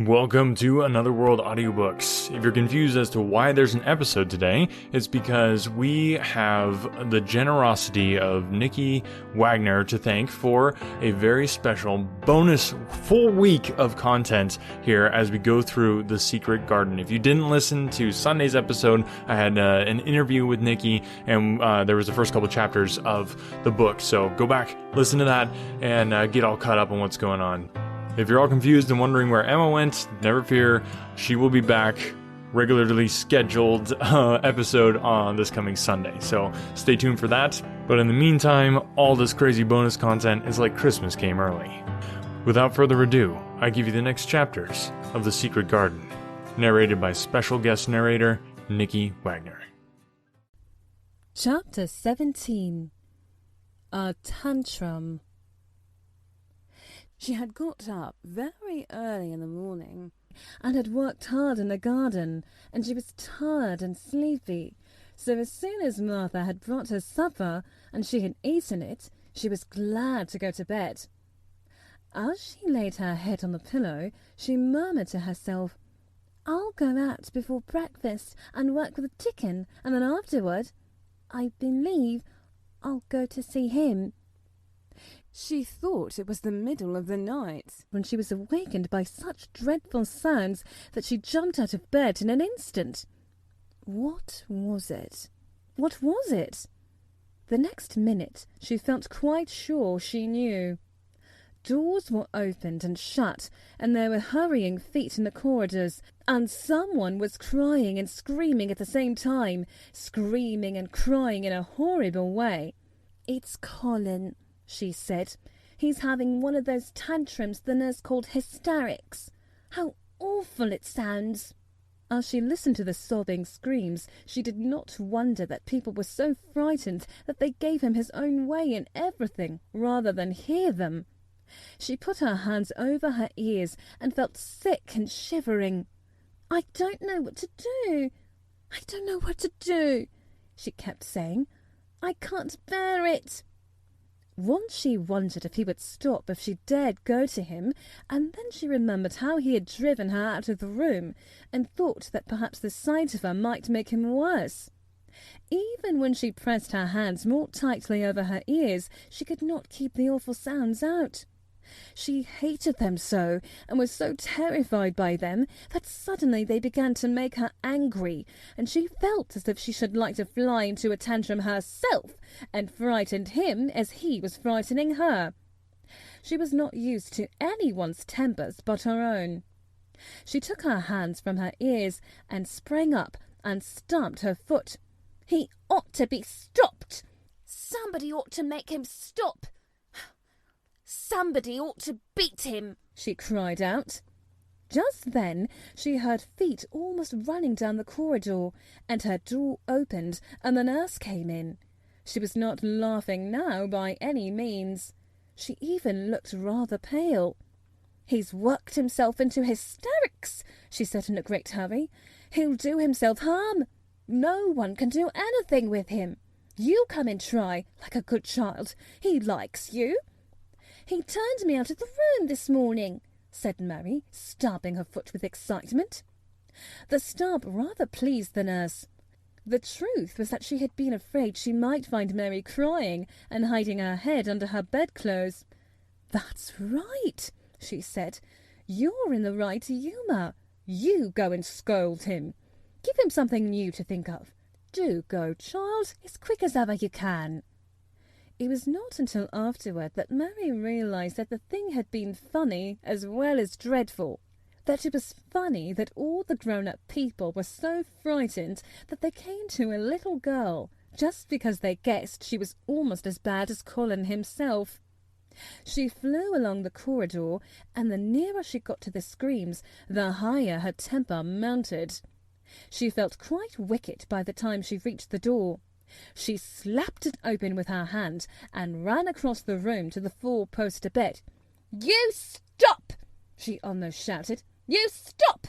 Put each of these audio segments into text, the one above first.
Welcome to Another World Audiobooks. If you're confused as to why there's an episode today, it's because we have the generosity of Nicee Wagner to thank for a very special bonus full week of content here as we go through The Secret Garden. If you didn't listen to Sunday's episode, I had an interview with Nicee, and there was the first couple chapters of the book. So go back, listen to that, and get all caught up on what's going on. If you're all confused and wondering where Emma went, never fear, she will be back, regularly scheduled episode on this coming Sunday. So stay tuned for that. But in the meantime, all this crazy bonus content is like Christmas came early. Without further ado, I give you the next chapters of The Secret Garden, narrated by special guest narrator Nicee Wagner. Chapter 17. A Tantrum. She had got up very early in the morning and had worked hard in the garden, and she was tired and sleepy. So as soon as Martha had brought her supper and she had eaten it, she was glad to go to bed. As she laid her head on the pillow, she murmured to herself, "I'll go out before breakfast and work with Dickon, and then afterward, I believe, I'll go to see him." She thought it was the middle of the night when she was awakened by such dreadful sounds that she jumped out of bed in an instant. What was it? What was it? The next minute she felt quite sure she knew. Doors were opened and shut, and there were hurrying feet in the corridors, and someone was crying and screaming at the same time, screaming and crying in a horrible way. "It's Colin," she said. "He's having one of those tantrums the nurse called hysterics. How awful it sounds." As she listened to the sobbing screams, she did not wonder that people were so frightened that they gave him his own way in everything rather than hear them. She put her hands over her ears and felt sick and shivering. "I don't know what to do. I don't know what to do," she kept saying. "I can't bear it." Once she wondered if he would stop if she dared go to him, and then she remembered how he had driven her out of the room, and thought that perhaps the sight of her might make him worse. Even when she pressed her hands more tightly over her ears, she could not keep the awful sounds out. She hated them so, and was so terrified by them, that suddenly they began to make her angry, and she felt as if she should like to fly into a tantrum herself, and frighten him as he was frightening her. She was not used to anyone's tempers but her own. She took her hands from her ears and sprang up and stamped her foot. "He ought to be stopped! Somebody ought to make him stop! Somebody ought to beat him!" she cried out. Just then she heard feet almost running down the corridor, and her door opened, and the nurse came in. She was not laughing now by any means. She even looked rather pale. "He's worked himself into hysterics," she said in a great hurry. "He'll do himself harm. No one can do anything with him. You come and try, like a good child. He likes you." "He turned me out of the room this morning," said Mary, stamping her foot with excitement. The stamp rather pleased the nurse. The truth was that she had been afraid she might find Mary crying and hiding her head under her bedclothes. "That's right," she said. "You're in the right humour. You go and scold him. Give him something new to think of. Do go, child, as quick as ever you can." It was not until afterward that Mary realised that the thing had been funny as well as dreadful. That it was funny that all the grown-up people were so frightened that they came to a little girl just because they guessed she was almost as bad as Colin himself. She flew along the corridor, and the nearer she got to the screams, the higher her temper mounted. She felt quite wicked by the time she reached the door. She slapped it open with her hand and ran across the room to the four-poster bed. "You stop!" she almost shouted. "You stop!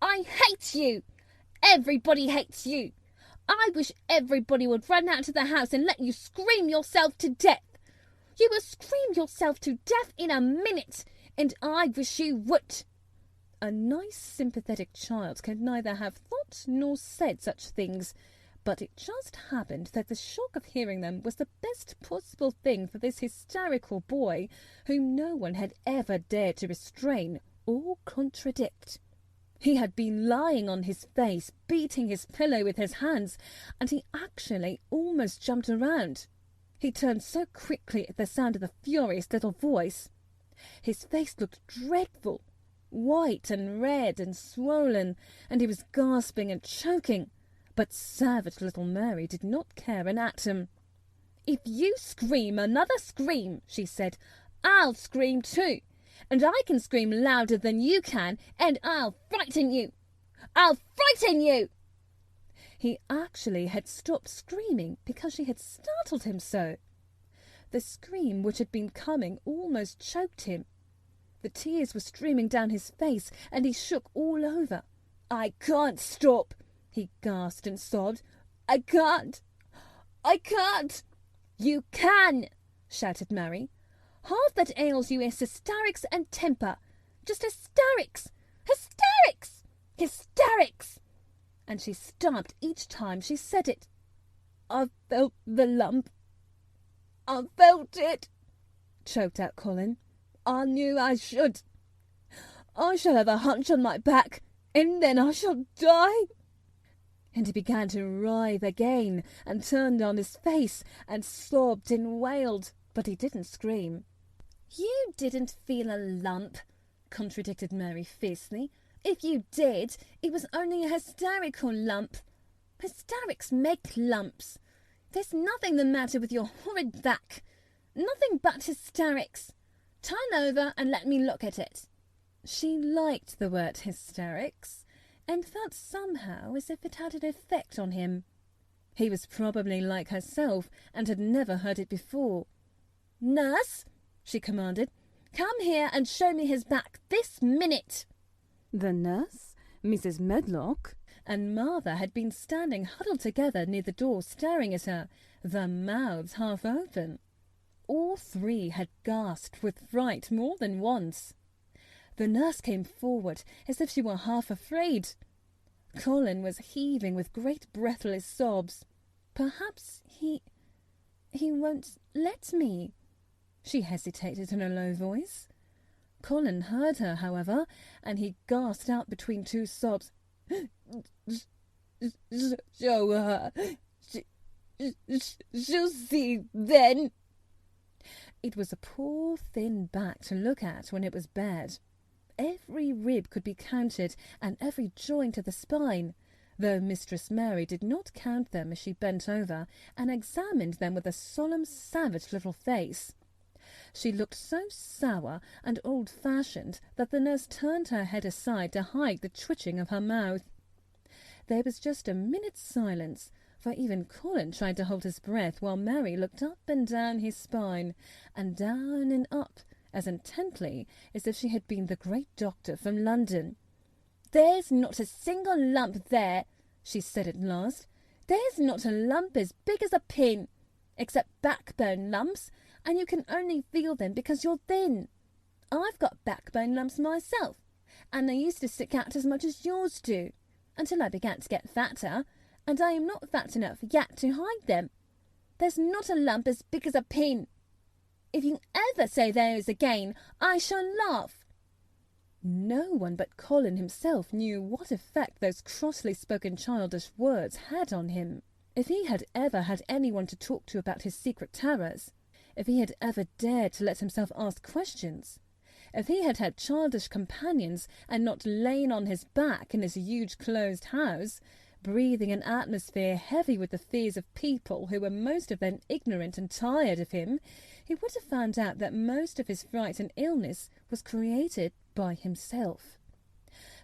I hate you! Everybody hates you! I wish everybody would run out to the house and let you scream yourself to death! You will scream yourself to death in a minute, and I wish you would! A nice, sympathetic child can neither have thought nor said such things, but it just happened that the shock of hearing them was the best possible thing for this hysterical boy, whom no one had ever dared to restrain or contradict. He had been lying on his face, beating his pillow with his hands, and he actually almost jumped around. He turned so quickly at the sound of the furious little voice. His face looked dreadful, white and red and swollen, and he was gasping and choking. But savage little Mary did not care an atom. "If you scream another scream," she said, "I'll scream too. And I can scream louder than you can, and I'll frighten you. I'll frighten you!" He actually had stopped screaming because she had startled him so. The scream which had been coming almost choked him. The tears were streaming down his face, and he shook all over. "I can't stop," he gasped and sobbed. "I can't! I can't!" "You can!" shouted Mary. "Half that ails you is hysterics and temper. Just hysterics! Hysterics! Hysterics!" And she stamped each time she said it. "I felt the lump. I felt it," choked out Colin. "I knew I should. I shall have a hunch on my back, and then I shall die." And he began to writhe again, and turned on his face, and sobbed and wailed, but he didn't scream. "You didn't feel a lump," contradicted Mary fiercely. "If you did, it was only a hysterical lump. Hysterics make lumps. There's nothing the matter with your horrid back. Nothing but hysterics. Turn over and let me look at it." She liked the word hysterics, and felt somehow as if it had an effect on him. He was probably like herself, and had never heard it before. "Nurse," she commanded, "come here and show me his back this minute." The nurse, Mrs. Medlock, and Martha had been standing huddled together near the door, staring at her, their mouths half open. All three had gasped with fright more than once. The nurse came forward as if she were half afraid. Colin was heaving with great breathless sobs. "Perhaps he won't let me," she hesitated in a low voice. Colin heard her, however, and he gasped out between two sobs, "Show her. She'll see then." It was a poor thin back to look at when it was bared. Every rib could be counted, and every joint of the spine, though Mistress Mary did not count them as she bent over and examined them with a solemn, savage little face. She looked so sour and old-fashioned that the nurse turned her head aside to hide the twitching of her mouth. There was just a minute's silence, for even Colin tried to hold his breath while Mary looked up and down his spine, and down and up, as intently as if she had been the great doctor from London. "There's not a single lump there," she said at last. "There's not a lump as big as a pin, except backbone lumps, and you can only feel them because you're thin. I've got backbone lumps myself, and they used to stick out as much as yours do, until I began to get fatter, and I am not fat enough yet to hide them. There's not a lump as big as a pin. If you ever say there is again, I shall laugh." No one but Colin himself knew what effect those crossly spoken childish words had on him. If he had ever had anyone to talk to about his secret terrors, if he had ever dared to let himself ask questions, if he had had childish companions and not lain on his back in his huge closed house, breathing an atmosphere heavy with the fears of people who were most of them ignorant and tired of him, he would have found out that most of his fright and illness was created by himself.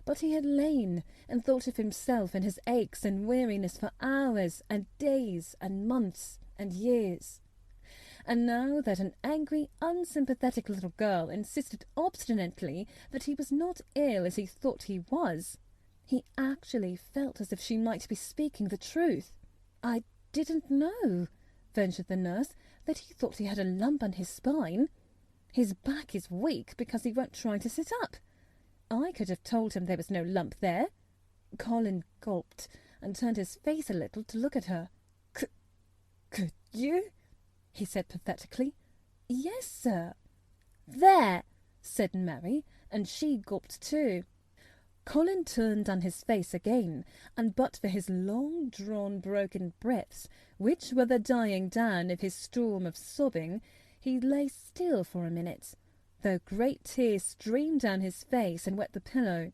But he had lain and thought of himself and his aches and weariness for hours and days and months and years. And now that an angry, unsympathetic little girl insisted obstinately that he was not ill as he thought he was, he actually felt as if she might be speaking the truth. "I didn't know," ventured the nurse, "that he thought he had a lump on his spine. His back is weak because he won't try to sit up. I could have told him there was no lump there. Colin gulped and turned his face a little to look at her. Could you? He said pathetically. Yes, sir. There, said Mary, and she gulped too. Colin turned on his face again, and but for his long-drawn broken breaths, which were the dying down of his storm of sobbing, he lay still for a minute, though great tears streamed down his face and wet the pillow.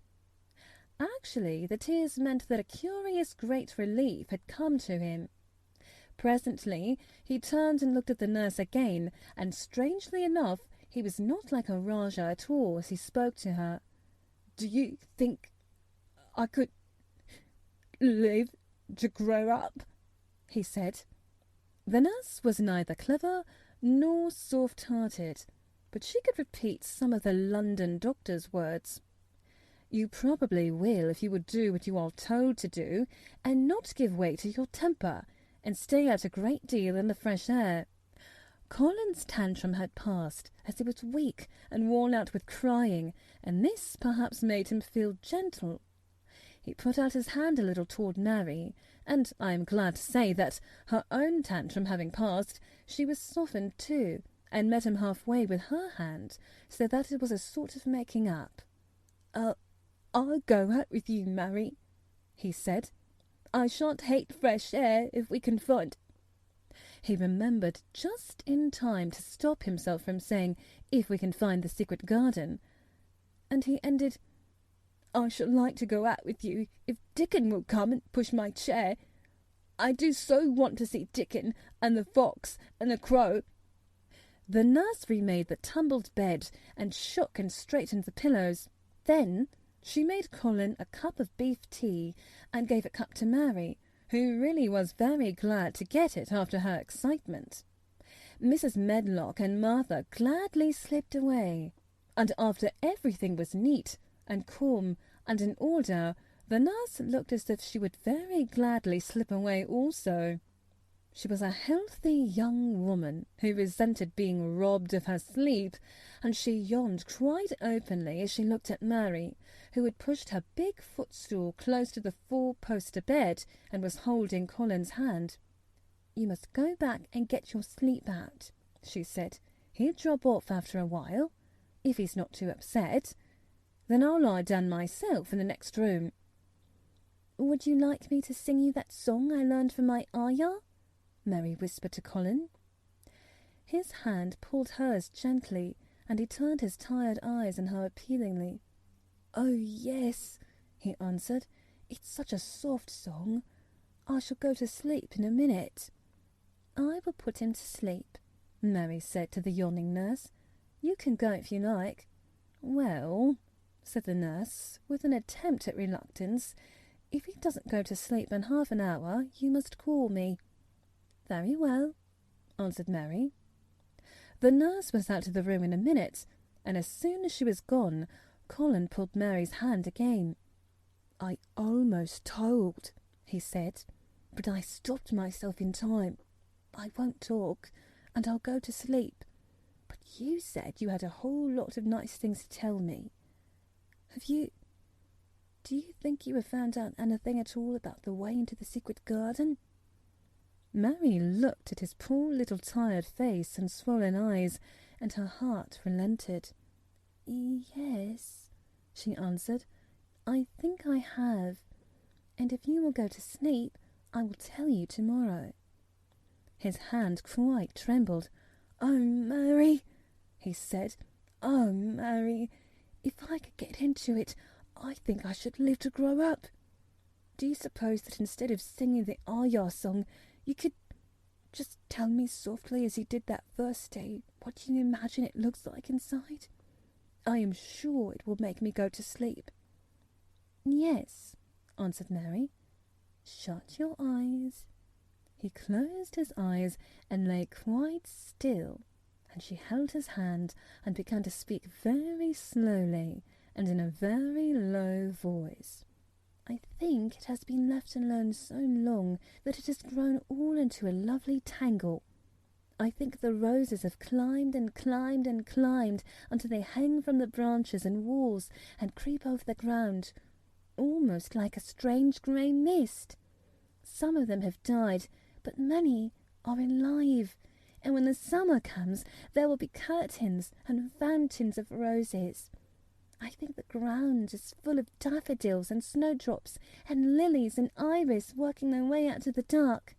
Actually, the tears meant that a curious great relief had come to him. Presently he turned and looked at the nurse again, and strangely enough he was not like a Rajah at all as he spoke to her. "Do you think I could live to grow up?" he said. The nurse was neither clever nor soft-hearted, but she could repeat some of the London doctor's words. "You probably will if you would do what you are told to do, and not give way to your temper, and stay out a great deal in the fresh air." Colin's tantrum had passed, as he was weak and worn out with crying, and this perhaps made him feel gentle. He put out his hand a little toward Mary, and I am glad to say that, her own tantrum having passed, she was softened too, and met him halfway with her hand, so that it was a sort of making up. "I'll go out with you, Mary," he said. "I shan't hate fresh air if we can find—" He remembered just in time to stop himself from saying, "if we can find the secret garden," and he ended, "I should like to go out with you if Dickon will come and push my chair. I do so want to see Dickon and the fox and the crow." The nurse remade the tumbled bed and shook and straightened the pillows. Then she made Colin a cup of beef tea and gave a cup to Mary, who really was very glad to get it after her excitement. Mrs. Medlock and Martha gladly slipped away, and after everything was neat and calm and in order, the nurse looked as if she would very gladly slip away also. She was a healthy young woman who resented being robbed of her sleep, and she yawned quite openly as she looked at Mary, who had pushed her big footstool close to the four-poster bed and was holding Colin's hand. "You must go back and get your sleep out," she said. "He'll drop off after a while, if he's not too upset. Then I'll lie down myself in the next room." "Would you like me to sing you that song I learned from my ayah?" Mary whispered to Colin. His hand pulled hers gently, and he turned his tired eyes on her appealingly. "Oh, yes," he answered. "It's such a soft song. I shall go to sleep in a minute." "I will put him to sleep," Mary said to the yawning nurse. "You can go if you like." "Well," said the nurse, with an attempt at reluctance, "if he doesn't go to sleep in half an hour, you must call me." "Very well," answered Mary. The nurse was out of the room in a minute, and as soon as she was gone, Colin pulled Mary's hand again. "I almost told," he said, "but I stopped myself in time. I won't talk, and I'll go to sleep. But you said you had a whole lot of nice things to tell me. Do you think you have found out anything at all about the way into the secret garden?" Mary looked at his poor little tired face and swollen eyes, and her heart relented. "Yes," she answered, "I think I have, and if you will go to sleep, I will tell you tomorrow." His hand quite trembled. "Oh, Mary," he said, "oh, Mary, if I could get into it, I think I should live to grow up. Do you suppose that instead of singing the ayah song, you could just tell me softly as you did that first day what you imagine it looks like inside? I am sure it will make me go to sleep." "Yes," answered Mary. "Shut your eyes." He closed his eyes and lay quite still, and she held his hand and began to speak very slowly and in a very low voice. "I think it has been left alone so long that it has grown all into a lovely tangle. I think the roses have climbed and climbed and climbed until they hang from the branches and walls and creep over the ground, almost like a strange grey mist. Some of them have died, but many are alive, and when the summer comes there will be curtains and fountains of roses. I think the ground is full of daffodils and snowdrops and lilies and iris working their way out of the dark.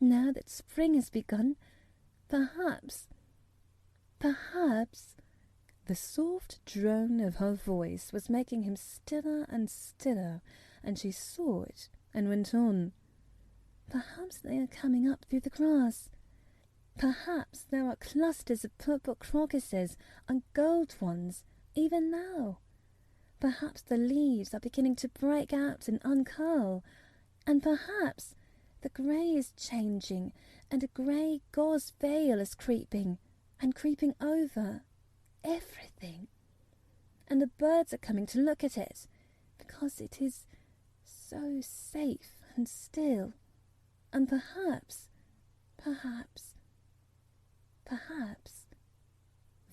Now that spring has begun, perhaps, the soft drone of her voice was making him stiller and stiller, and she saw it and went on. Perhaps they are coming up through the grass. Perhaps there are clusters of purple crocuses and gold ones, even now. Perhaps the leaves are beginning to break out and uncurl, and perhaps the grey is changing, and a grey gauze veil is creeping over everything. And the birds are coming to look at it, because it is so safe and still. And perhaps,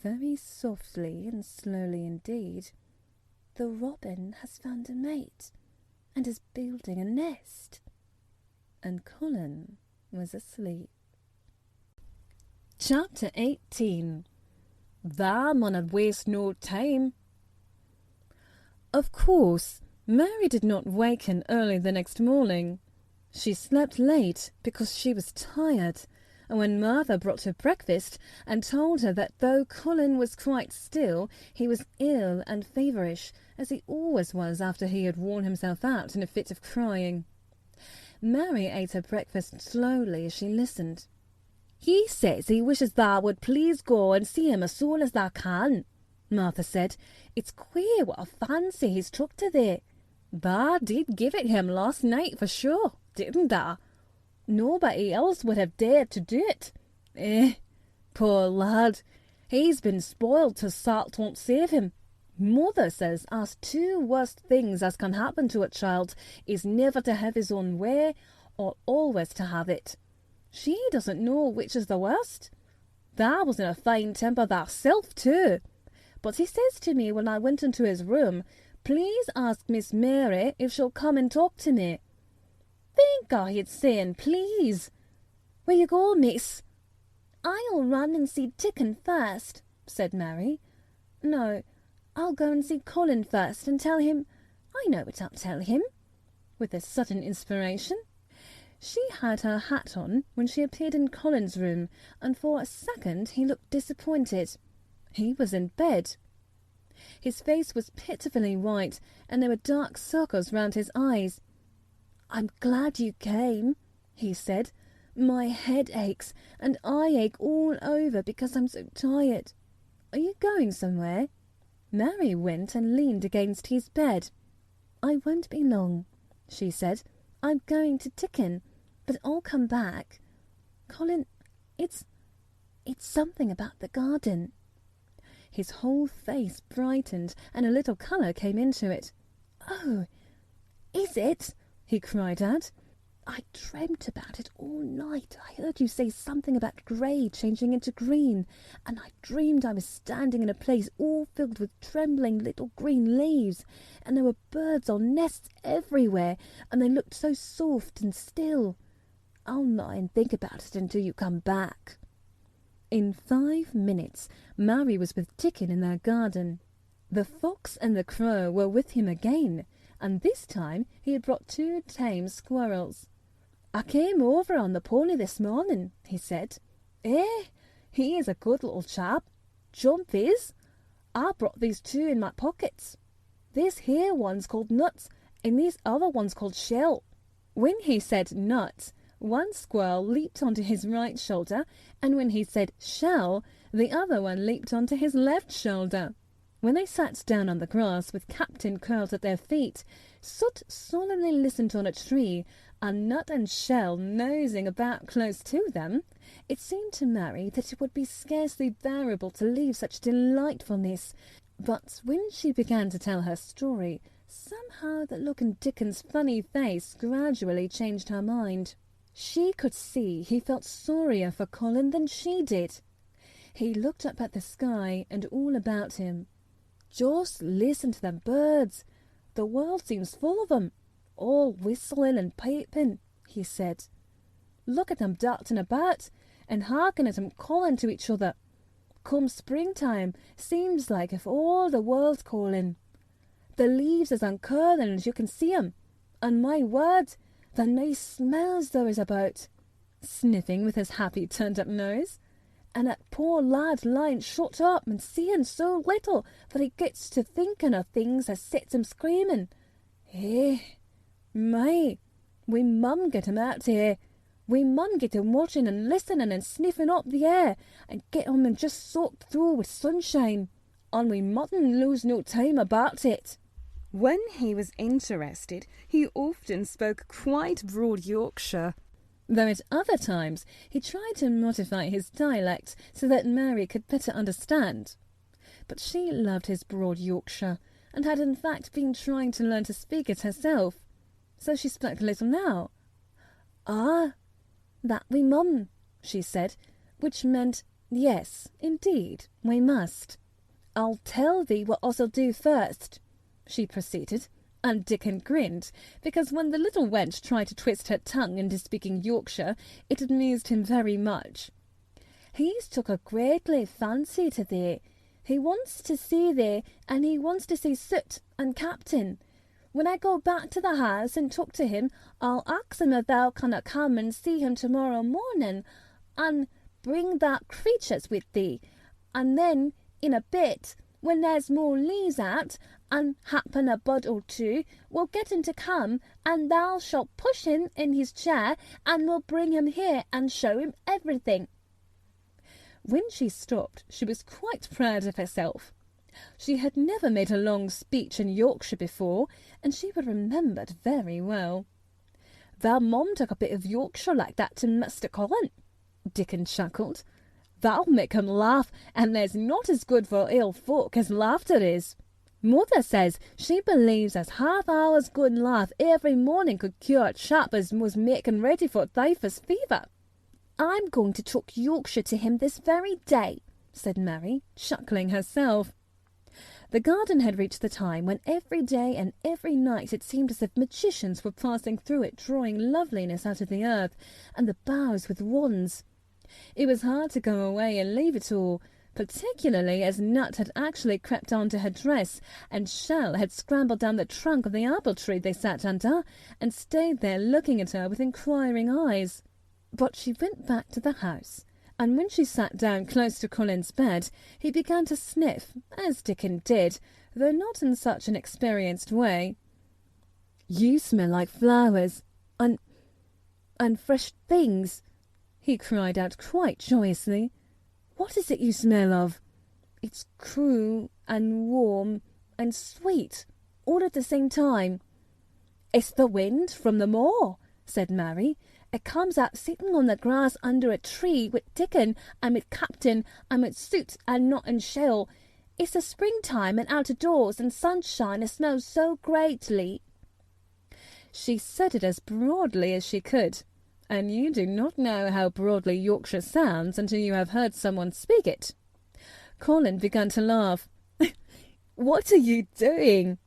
very softly and slowly indeed, the robin has found a mate and is building a nest. And Colin was asleep. Chapter 18. Thou munna waste no time. Of course, Mary did not waken early the next morning. She slept late because she was tired, and when Martha brought her breakfast and told her that though Colin was quite still, he was ill and feverish, as he always was after he had worn himself out in a fit of crying. Mary ate her breakfast slowly as she listened. He says he wishes thou would please go and see him as soon as thou can, Martha said. It's queer what a fancy he's took to thee. Thou did give it him last night for sure, didn't thou? Nobody else would have dared to do it. Poor lad, he's been spoiled till salt won't save him. Mother says as two worst things as can happen to a child is never to have his own way or always to have it. She doesn't know which is the worst. Thou was in a fine temper thyself too. But he says to me when I went into his room, please ask Miss Mary if she'll come and talk to me. Think I had saying please. Where you go, miss? I'll run and see Dickon first, said Mary. No, I'll go and see Colin first and tell him. I know what I'll tell him. With a sudden inspiration. She had her hat on when she appeared in Colin's room, and for a second he looked disappointed. He was in bed. His face was pitifully white, and there were dark circles round his eyes. I'm glad you came, he said. My head aches, and I ache all over because I'm so tired. Are you going somewhere? Mary went and leaned against his bed. I won't be long, she said. I'm going to Dickon, but I'll come back. Colin, it's something about the garden. His whole face brightened, and a little colour came into it. Oh, is it? He cried out. I dreamt about it all night. I heard you say something about grey changing into green, and I dreamed I was standing in a place all filled with trembling little green leaves, and there were birds on nests everywhere, and they looked so soft and still. I'll lie and think about it until you come back. In 5 minutes, Mary was with Dickon in their garden. The fox and the crow were with him again, and this time he had brought 2 tame squirrels. I came over on the pony this morning, he said. He is a good little chap. Jump is. I brought these 2 in my pockets. This here one's called Nuts, and these other one's called Shell. When he said Nuts, one squirrel leaped onto his right shoulder, and when he said Shell, the other one leaped onto his left shoulder. When they sat down on the grass with Captain curled at their feet, Soot solemnly listened on a tree, and Nut and Shell nosing about close to them. It seemed to Mary that it would be scarcely bearable to leave such delightfulness, but when she began to tell her story, somehow the look in Dickon's funny face gradually changed her mind. She could see he felt sorrier for Colin than she did. He looked up at the sky and all about him. "Just listen to them birds. The world seems full of them, all whistling and piping," he said. "Look at them darting about and harking at them calling to each other. Come springtime, seems like if all the world's calling. The leaves is uncurling as you can see 'em, and my word, the nice smells there is about," sniffing with his happy turned-up nose. "And that poor lad lying shut up and seeing so little that he gets to thinking of things as sets him screaming. Eh, my, we mun get him out here. We mun get him watching and listening and sniffing up the air and get him and just soaked through with sunshine. And we mustn't lose no time about it." When he was interested, he often spoke quite broad Yorkshire, though at other times he tried to modify his dialect so that Mary could better understand. But she loved his broad Yorkshire, and had in fact been trying to learn to speak it herself, so she spoke a little now. "Ah, that we mun," she said, which meant, "Yes, indeed, we must." "I'll tell thee what us'll do first," she proceeded, and Dickon grinned, because when the little wench tried to twist her tongue into speaking Yorkshire, it amused him very much. "He's took a greatly fancy to thee. He wants to see thee, and he wants to see Soot and Captain. When I go back to the house and talk to him, I'll ask him if thou canna come and see him tomorrow morning, and bring that creatures with thee, and then, in a bit, when there's more leaves out, and happen a bud or two, we'll get him to come, and thou shalt push him in his chair, and we'll bring him here and show him everything." When she stopped, she was quite proud of herself. She had never made a long speech in Yorkshire before, and she was remembered very well. "Thou mun take a bit of Yorkshire like that to Mr. Colin," Dickon chuckled. "That'll make him laugh, and there's not as good for ill folk as laughter is. Mother says she believes as half hour's good laugh every morning could cure a chap as was making ready for typhus fever." "I'm going to talk Yorkshire to him this very day," said Mary, chuckling herself. The garden had reached the time when every day and every night it seemed as if magicians were passing through it, drawing loveliness out of the earth and the boughs with wands. It was hard to go away and leave it all, particularly as Nut had actually crept onto her dress, and Shell had scrambled down the trunk of the apple tree they sat under, and stayed there looking at her with inquiring eyes. But she went back to the house, and when she sat down close to Colin's bed, he began to sniff, as Dickon did, though not in such an experienced way. "You smell like flowers, and fresh things," he cried out quite joyously. "What is it you smell of? It's cool and warm and sweet, all at the same time." "It's the wind from the moor," said Mary. "It comes out sitting on the grass under a tree with Dickon and with Captain and with Soot and Knot and Shell. It's the springtime and out of doors and sunshine. It smells so greatly." She said it as broadly as she could, and you do not know how broadly Yorkshire sounds until you have heard someone speak it. Colin began to laugh. "What are you doing?"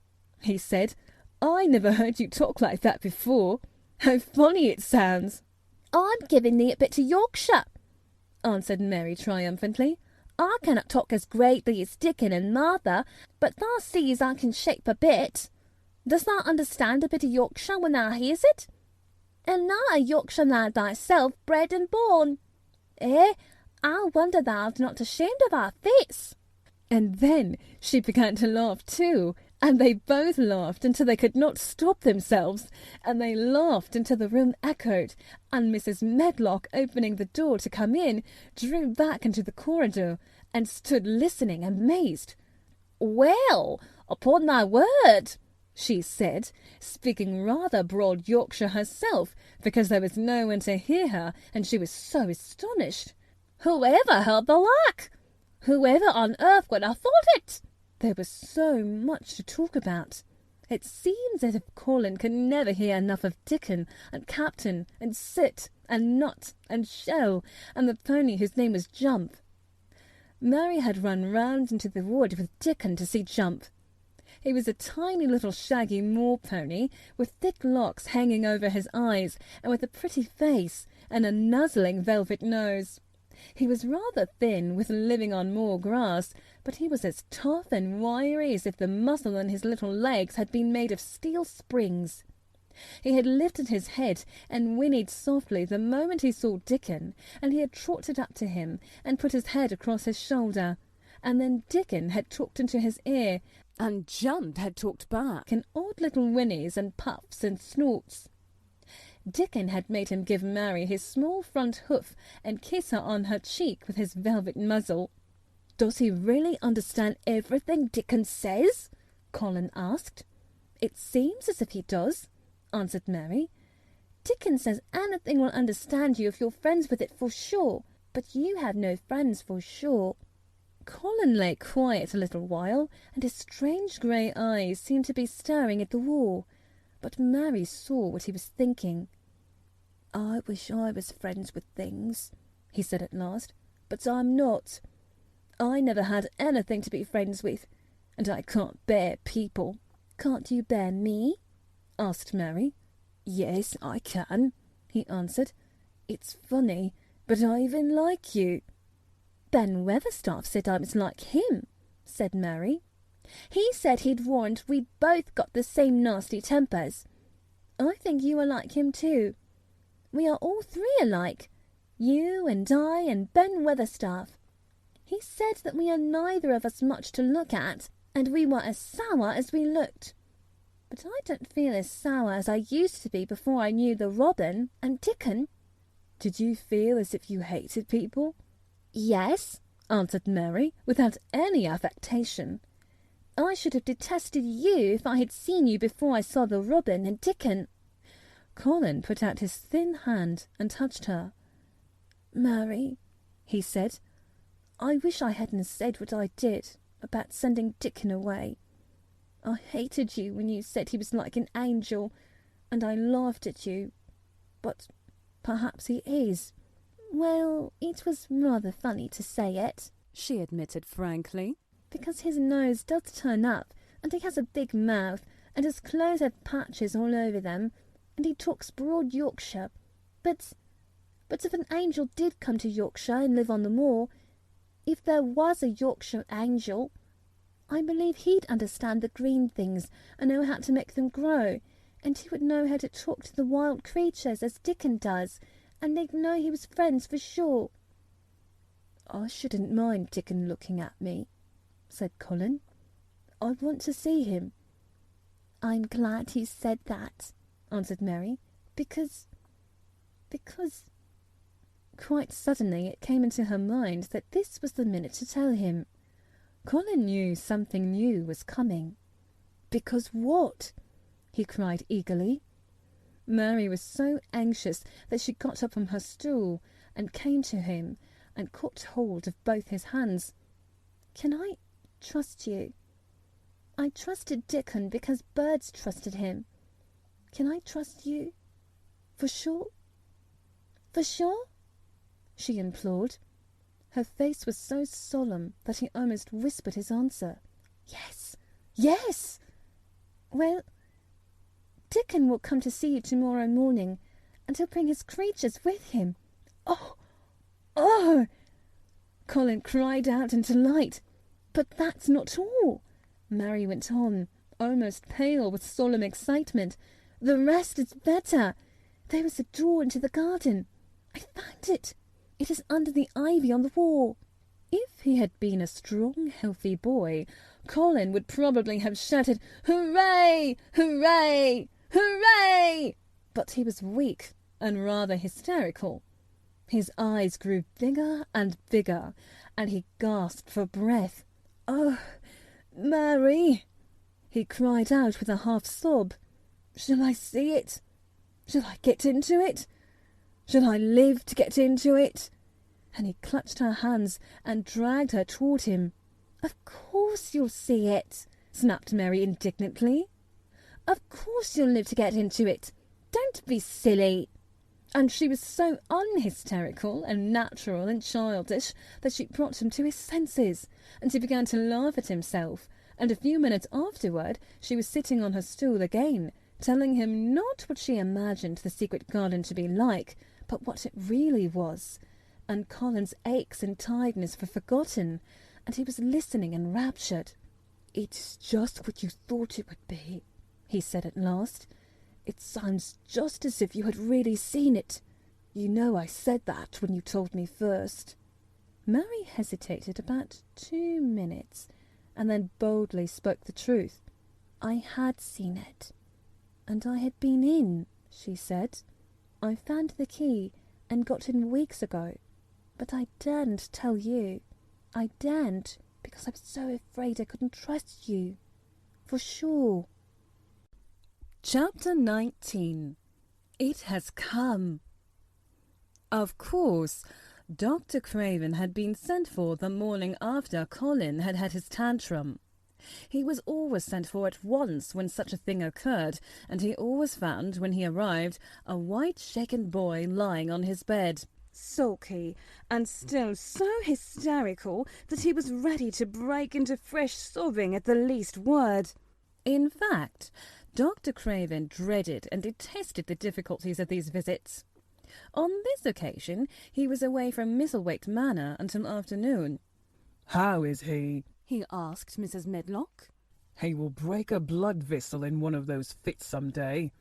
he said. "I never heard you talk like that before. How funny it sounds." "I'm giving thee a bit of Yorkshire," answered Mary triumphantly. "I cannot talk as greatly as Dickon and Martha, but thou sees I can shape a bit. Dost thou understand a bit of Yorkshire when thou hears it? And thou a Yorkshire lad thyself, bred and born. Eh, I wonder thou'rt not ashamed of our face." And then she began to laugh too, and they both laughed until they could not stop themselves, and they laughed until the room echoed, and Mrs. Medlock, opening the door to come in, drew back into the corridor, and stood listening amazed. "Well, upon thy word," she said, speaking rather broad Yorkshire herself, because there was no one to hear her, and she was so astonished. "Whoever heard the like? Whoever on earth would have thought it?" There was so much to talk about. It seems as if Colin can never hear enough of Dickon and Captain and Sit and Nut and Shell and the pony whose name was Jump. Mary had run round into the wood with Dickon to see Jump. He was a tiny little shaggy moor pony with thick locks hanging over his eyes and with a pretty face and a nuzzling velvet nose. He was rather thin, with living on moor grass, but he was as tough and wiry as if the muscle in his little legs had been made of steel springs. He had lifted his head and whinnied softly the moment he saw Dickon, and he had trotted up to him and put his head across his shoulder, and then Dickon had talked into his ear, And Jump had talked back. in odd little whinnies and puffs and snorts. Dickon had made him give Mary his small front hoof and kiss her on her cheek with his velvet muzzle. "Does he really understand everything Dickon says?" Colin asked. "It seems as if he does," answered Mary. "Dickon says anything will understand you if you're friends with it for sure, but you have no friends for sure." Colin lay quiet a little while, and his strange grey eyes seemed to be staring at the wall, but Mary saw what he was thinking. "I wish I was friends with things," he said at last, "but I'm not. I never had anything to be friends with, and I can't bear people." "Can't you bear me?" asked Mary. "Yes, I can," he answered. "It's funny, but I even like you." "Ben Weatherstaff said I was like him," said Mary. "He said he'd warrant we'd both got the same nasty tempers. I think you are like him too. We are all three alike, you and I and Ben Weatherstaff. He said that we are neither of us much to look at, and we were as sour as we looked. But I don't feel as sour as I used to be before I knew the Robin and Dickon." "Did you feel as if you hated people?" "Yes," answered Mary, without any affectation. "I should have detested you if I had seen you before I saw the Robin and Dickon." Colin put out his thin hand and touched her. "Mary," he said, "I wish I hadn't said what I did about sending Dickon away. I hated you when you said he was like an angel, and I laughed at you. But perhaps he is." "Well, it was rather funny to say it," she admitted frankly. "because his nose does turn up, and he has a big mouth, and his clothes have patches all over them, and he talks broad Yorkshire. But if an angel did come to Yorkshire and live on the moor, if there was a Yorkshire angel, I believe he'd understand the green things and know how to make them grow, and he would know how to talk to the wild creatures as Dickon does, and they'd know he was friends for sure." "I shouldn't mind Dickon looking at me," said Colin. "I want to see him." "I'm glad he said that," answered Mary, because... Quite suddenly it came into her mind that this was the minute to tell him. Colin knew something new was coming. "Because what?" he cried eagerly. Mary was so anxious that she got up from her stool and came to him and caught hold of both his hands. "Can I trust you? I trusted Dickon because birds trusted him. Can I trust you? For sure? For sure?" she implored. Her face was so solemn that he almost whispered his answer. "Yes, yes!" "Well, Dickon will come to see you tomorrow morning, and he'll bring his creatures with him." "Oh, oh!" Colin cried out in delight. "But that's not all," Mary went on, almost pale with solemn excitement. "The rest is better. There is a door into the garden. I found it. It is under the ivy on the wall." If he had been a strong, healthy boy, Colin would probably have shouted, "Hooray! Hooray! Hooray!" But he was weak and rather hysterical. His eyes grew bigger and bigger, and he gasped for breath. "Oh, Mary!" he cried out with a half-sob. "Shall I see it? Shall I get into it? Shall I live to get into it?" And he clutched her hands and dragged her toward him. "Of course you'll see it," snapped Mary indignantly. course you'll live to get into it. Don't be silly." And she was so unhysterical and natural and childish that she brought him to his senses, and he began to laugh at himself. And a few minutes afterward she was sitting on her stool again, telling him not what she imagined the secret garden to be like, but what it really was. And Colin's aches and tiredness were forgotten, and he was listening enraptured. "It's just what you thought it would be," he said at last. "It sounds just as if you had really seen it. You know I said that when you told me first." Mary hesitated about 2 minutes, and then boldly spoke the truth. "I had seen it, and I had been in," she said. "I found the key and got in weeks ago, but I daren't tell you. I daren't because I was so afraid I couldn't trust you. For sure." Chapter 19. It has come. Of course, Dr. Craven had been sent for the morning after Colin had had his tantrum. He was always sent for at once when such a thing occurred, and he always found, when he arrived, a white shaken boy lying on his bed. Sulky, and still so hysterical that he was ready to break into fresh sobbing at the least word. In fact, Dr. Craven dreaded and detested the difficulties of these visits. On this occasion he was away from Misselthwaite Manor until afternoon. "How is he?" he asked Mrs. Medlock. "He will break a blood vessel in one of those fits some day.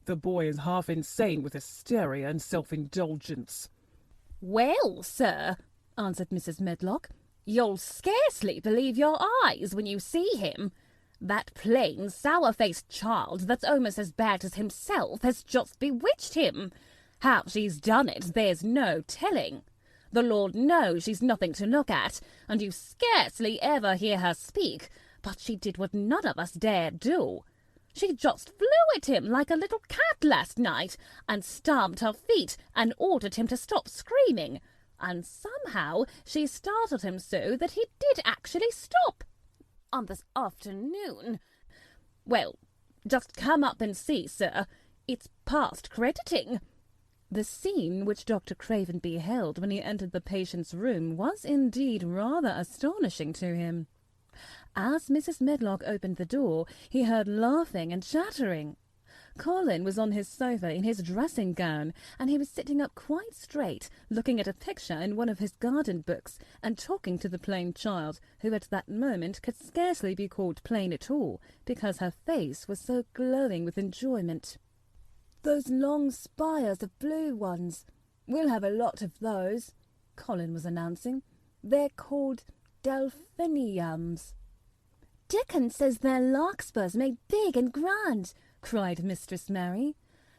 The boy is half insane with hysteria and self-indulgence." "Well, sir," answered Mrs. Medlock, "you'll scarcely believe your eyes when you see him. That plain, sour-faced child that's almost as bad as himself has just bewitched him. How she's done it, there's no telling. The Lord knows she's nothing to look at, and you scarcely ever hear her speak, but she did what none of us dare do. She just flew at him like a little cat last night, and stamped her feet and ordered him to stop screaming, and somehow she startled him so that he did actually stop. On this afternoon. Well, just come up and see, sir. It's past crediting." The scene which Dr. Craven beheld when he entered the patient's room was indeed rather astonishing to him. As Mrs. Medlock opened the door, he heard laughing and chattering. Colin was on his sofa in his dressing gown, and he was sitting up quite straight, looking at a picture in one of his garden books, and talking to the plain child, who at that moment could scarcely be called plain at all, because her face was so glowing with enjoyment. "Those long spires of blue ones. We'll have a lot of those," Colin was announcing. "They're called delphiniums." "Dickon says they're larkspurs made big and grand," cried Mistress Mary.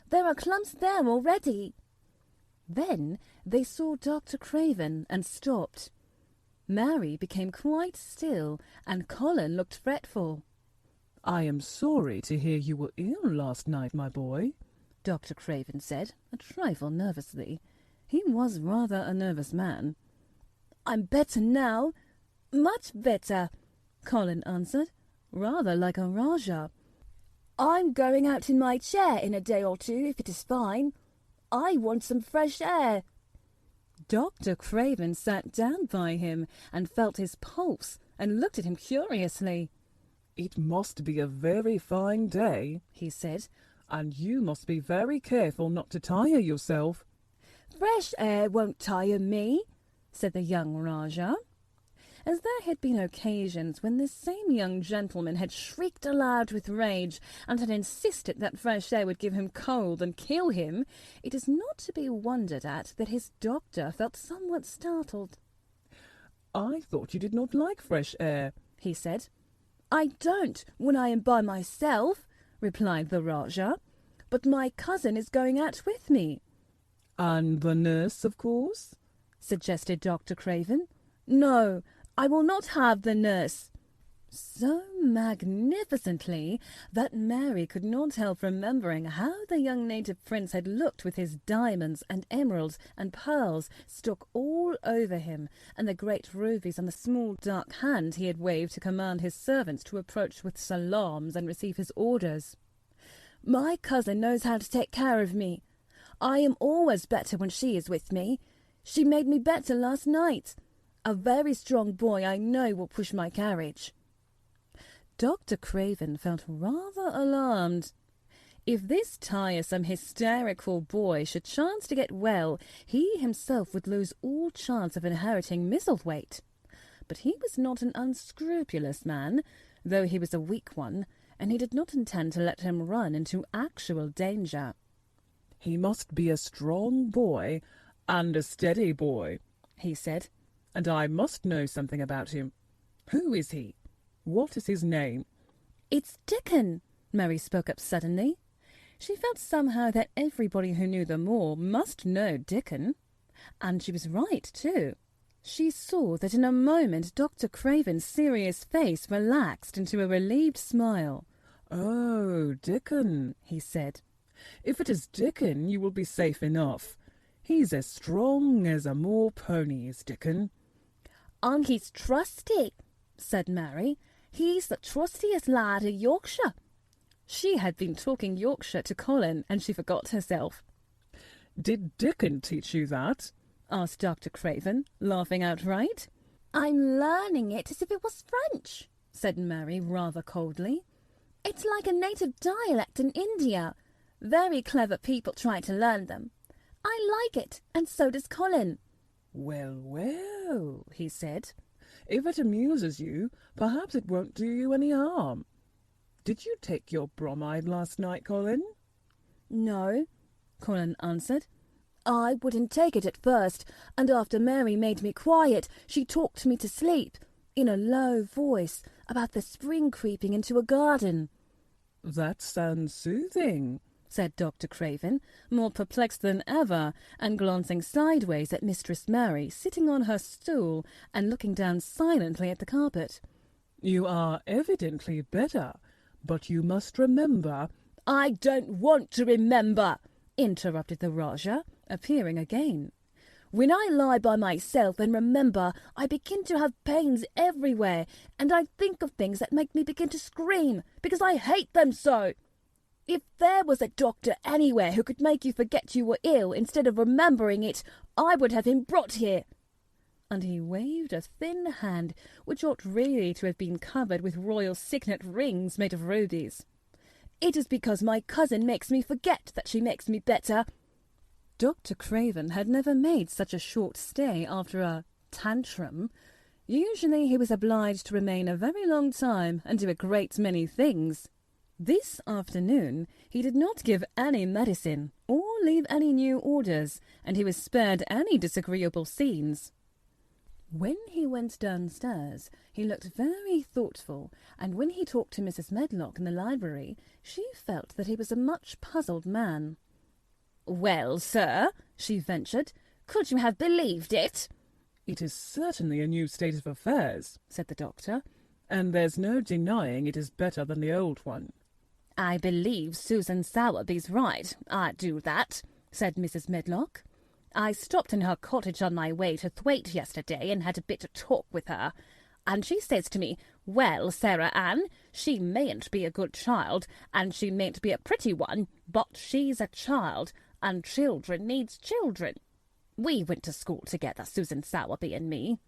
"There are clumps there already." Then they saw Dr. Craven and stopped. Mary became quite still, and Colin looked fretful. "I am sorry to hear you were ill last night, my boy," Dr. Craven said, a trifle nervously. He was rather a nervous man. "I'm better now, much better," Colin answered, rather like a Rajah. "I'm going out in my chair in a day or two, if it is fine. I want some fresh air." Dr. Craven sat down by him and felt his pulse and looked at him curiously. "It must be a very fine day," he said, "and you must be very careful not to tire yourself." "Fresh air won't tire me," said the young Rajah. As there had been occasions when this same young gentleman had shrieked aloud with rage and had insisted that fresh air would give him cold and kill him, it is not to be wondered at that his doctor felt somewhat startled. "I thought you did not like fresh air," he said. "I don't when I am by myself," replied the Rajah, "but my cousin is going out with me." "And the nurse, of course?" suggested Dr. Craven. "No, I will not have the nurse," so magnificently that Mary could not help remembering how the young native prince had looked with his diamonds and emeralds and pearls stuck all over him, and the great rubies on the small dark hand he had waved to command his servants to approach with salams and receive his orders. My cousin knows how to take care of me. I am always better when she is with me. She made me better last night. A very strong boy I know will push my carriage." Dr. Craven felt rather alarmed. If this tiresome, hysterical boy should chance to get well, he himself would lose all chance of inheriting Misselthwaite. But he was not an unscrupulous man, though he was a weak one, and he did not intend to let him run into actual danger. "He must be a strong boy and a steady boy," he said, "and I must know something about him. Who is he? What is his name?" "It's Dickon," Mary spoke up suddenly. She felt somehow that everybody who knew the Moor must know Dickon. And she was right, too. She saw that in a moment Dr. Craven's serious face relaxed into a relieved smile. "Oh, Dickon," he said. "If it is Dickon, you will be safe enough. He's as strong as a Moor pony is Dickon." "And he's trusty," said Mary. "He's the trustiest lad in Yorkshire." She had been talking Yorkshire to Colin, and she forgot herself. "Did Dickon teach you that?" asked Dr. Craven, laughing outright. "I'm learning it as if it was French," said Mary rather coldly. "It's like a native dialect in India. Very clever people try to learn them. I like it, and so does Colin." "Well, well," he said. "If it amuses you, perhaps it won't do you any harm. Did you take your bromide last night, Colin?" "No," Colin answered. "I wouldn't take it at first, and after Mary made me quiet, she talked me to sleep, in a low voice, about the spring creeping into a garden." "That sounds soothing," said Dr. Craven, more perplexed than ever, and glancing sideways at Mistress Mary, sitting on her stool and looking down silently at the carpet. "You are evidently better, but you must remember—" "I don't want to remember," interrupted the Rajah, appearing again. "When I lie by myself and remember, I begin to have pains everywhere, and I think of things that make me begin to scream, because I hate them so. If there was a doctor anywhere who could make you forget you were ill instead of remembering it, I would have him brought here." And he waved a thin hand, which ought really to have been covered with royal signet rings made of rubies. "It is because my cousin makes me forget that she makes me better." Dr. Craven had never made such a short stay after a tantrum. Usually he was obliged to remain a very long time and do a great many things. This afternoon he did not give any medicine or leave any new orders, and he was spared any disagreeable scenes. When he went downstairs, he looked very thoughtful, and when he talked to Mrs. Medlock in the library, she felt that he was a much puzzled man. "Well, sir," she ventured, "could you have believed it?" "It is certainly a new state of affairs," said the doctor, "and there's no denying it is better than the old one." "I believe Susan Sowerby's right. I do that," said Mrs. Medlock. "I stopped in her cottage on my way to Thwaite yesterday and had a bit of talk with her. And she says to me, 'Well, Sarah Ann, she mayn't be a good child, and she mayn't be a pretty one, but she's a child, and children needs children.' We went to school together, Susan Sowerby and me."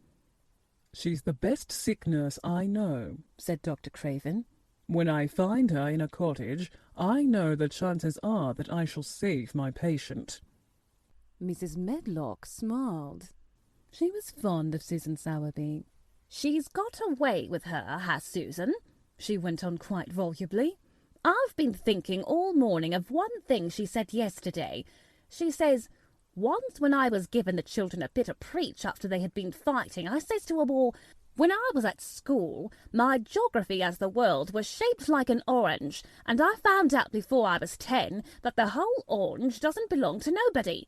"She's the best sick nurse I know," said Dr. Craven. "When I find her in a cottage, I know the chances are that I shall save my patient." Mrs. Medlock smiled. She was fond of Susan Sowerby. "She's got a way with her, has Susan," she went on quite volubly. "I've been thinking all morning of one thing she said yesterday. She says, 'Once when I was giving the children a bit of preach after they had been fighting, I says to 'em all, when I was at school, my geography as the world was shaped like an orange, and I found out before I was 10 that the whole orange doesn't belong to nobody.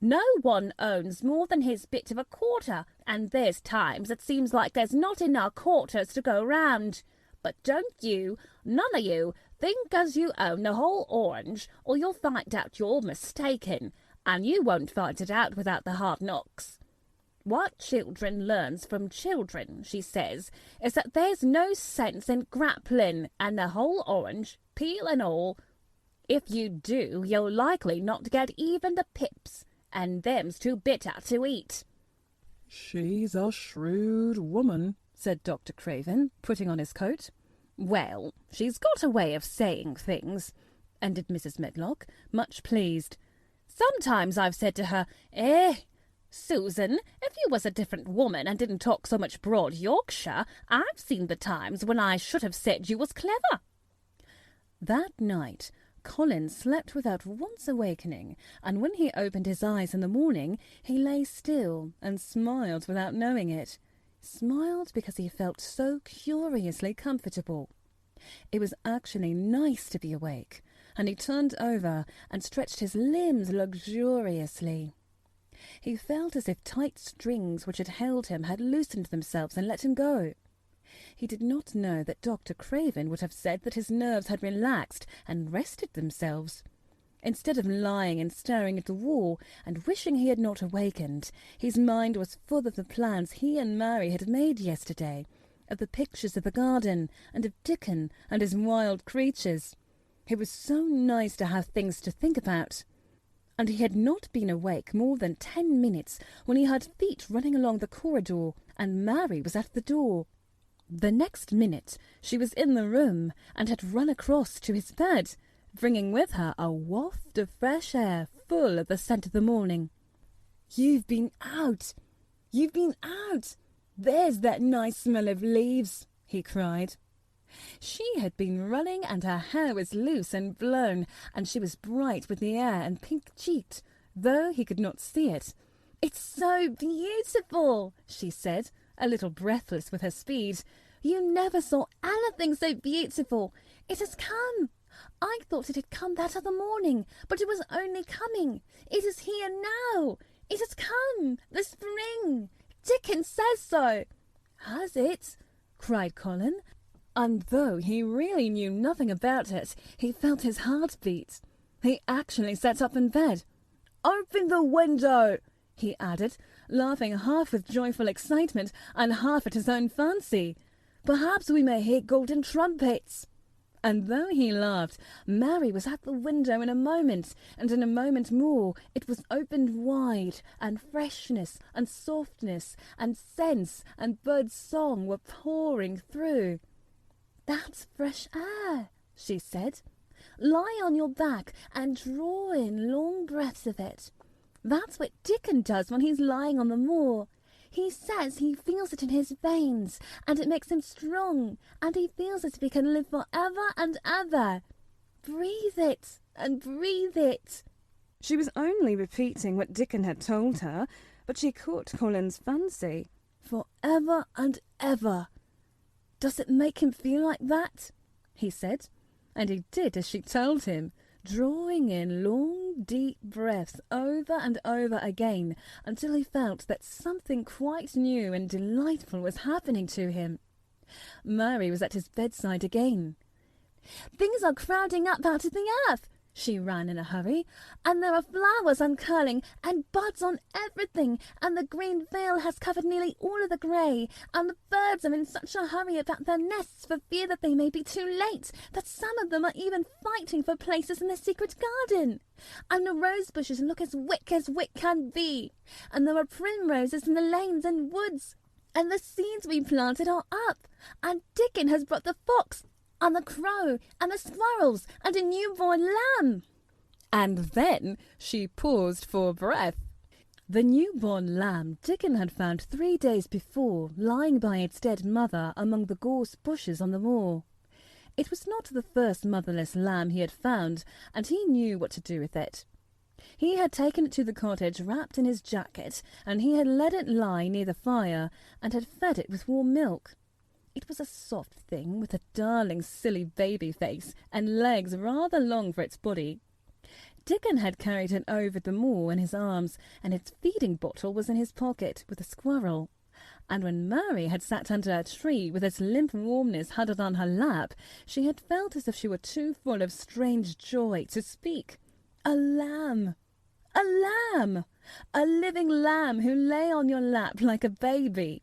No one owns more than his bit of a quarter, and there's times it seems like there's not enough quarters to go round. But don't you, none of you, think as you own the whole orange, or you'll find out you're mistaken, and you won't find it out without the hard knocks. What children learns from children,' she says, 'is that there's no sense in grappling, and the whole orange, peel and all, If you do, you'll likely not get even the pips, and them's too bitter to eat." "She's a shrewd woman," said Dr. Craven, putting on his coat. "Well, she's got a way of saying things," ended Mrs. Medlock, much pleased. "Sometimes I've said to her, Susan, if you was a different woman and didn't talk so much broad Yorkshire, I've seen the times when I should have said you was clever." That night, Colin slept without once awakening, and when he opened his eyes in the morning, he lay still and smiled without knowing it. Smiled because he felt so curiously comfortable. It was actually nice to be awake, and he turned over and stretched his limbs luxuriously. He felt as if tight strings which had held him had loosened themselves and let him go. He did not know that Dr. Craven would have said that his nerves had relaxed and rested themselves. Instead of lying and staring at the wall and wishing he had not awakened, his mind was full of the plans he and Mary had made yesterday, of the pictures of the garden, and of Dickon and his wild creatures. It was so nice to have things to think about. And he had not been awake more than 10 minutes when he heard feet running along the corridor, and Mary was at the door. The next minute she was in the room and had run across to his bed, bringing with her a waft of fresh air full of the scent of the morning. "You've been out! You've been out! There's that nice smell of leaves!" he cried. She had been running, and her hair was loose and blown, and she was bright with the air and pink-cheeked, though he could not see it. "It's so beautiful," she said, a little breathless with her speed. "You never saw anything so beautiful. It has come. I thought it had come that other morning, but it was only coming. It is here now. It has come. The spring. Dickon says so." "Has it?" cried Colin. And though he really knew nothing about it, he felt his heart beat. He actually sat up in bed. "Open the window," he added, laughing half with joyful excitement and half at his own fancy. "Perhaps we may hear golden trumpets." And though he laughed, Mary was at the window in a moment, and in a moment more it was opened wide, and freshness and softness and scents and bird song were pouring through. "That's fresh air," she said. "Lie on your back and draw in long breaths of it. That's what Dickon does when he's lying on the moor. He says he feels it in his veins, and it makes him strong, and he feels as if he can live for ever and ever. Breathe it, and breathe it." She was only repeating what Dickon had told her, but she caught Colin's fancy. "For ever and ever. Does it make him feel like that?" he said, and he did as she told him, drawing in long, deep breaths over and over again until he felt that something quite new and delightful was happening to him. Mary was at his bedside again. "Things are crowding up out of the earth," she ran in a hurry, "and there are flowers uncurling and buds on everything, and the green veil has covered nearly all of the grey, and the birds are in such a hurry about their nests for fear that they may be too late, that some of them are even fighting for places in the secret garden. And the rose bushes look as wick can be, and there are primroses in the lanes and woods, and the seeds we planted are up, and Dickon has brought the fox, and the crow, and the squirrels, and a newborn lamb." And then she paused for breath. The newborn lamb Dickon had found 3 days before, lying by its dead mother among the gorse bushes on the moor. It was not the first motherless lamb he had found, and he knew what to do with it. He had taken it to the cottage wrapped in his jacket, and he had let it lie near the fire, and had fed it with warm milk. It was a soft thing with a darling silly baby face and legs rather long for its body. Dickon had carried it over the moor in his arms, and its feeding bottle was in his pocket with a squirrel. And when Mary had sat under a tree with its limp warmness huddled on her lap, she had felt as if she were too full of strange joy to speak. A lamb! A lamb! A living lamb who lay on your lap like a baby.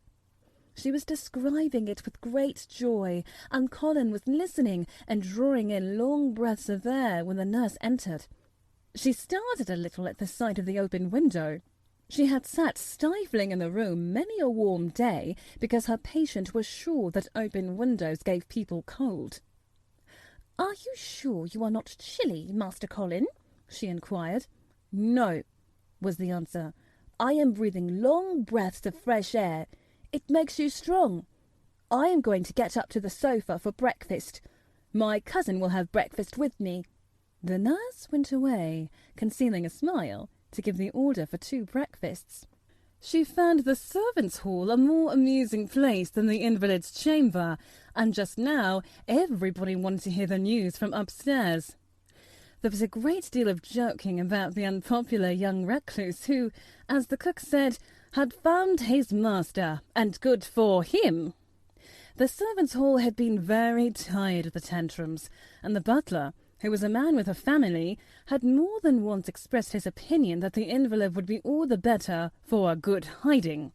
She was describing it with great joy, and Colin was listening and drawing in long breaths of air when the nurse entered. She started a little at the sight of the open window. She had sat stifling in the room many a warm day because her patient was sure that open windows gave people cold. "Are you sure you are not chilly, Master Colin?" she inquired. "No," was the answer. "I am breathing long breaths of fresh air. It makes you strong. I am going to get up to the sofa for breakfast. My cousin will have breakfast with me." The nurse went away, concealing a smile, to give the order for 2 breakfasts. She found the servants' hall a more amusing place than the invalid's chamber, and just now everybody wanted to hear the news from upstairs. There was a great deal of joking about the unpopular young recluse who, as the cook said, had found his master, and good for him. The servants' hall had been very tired of the tantrums, and the butler, who was a man with a family, had more than once expressed his opinion that the invalid would be all the better for a good hiding.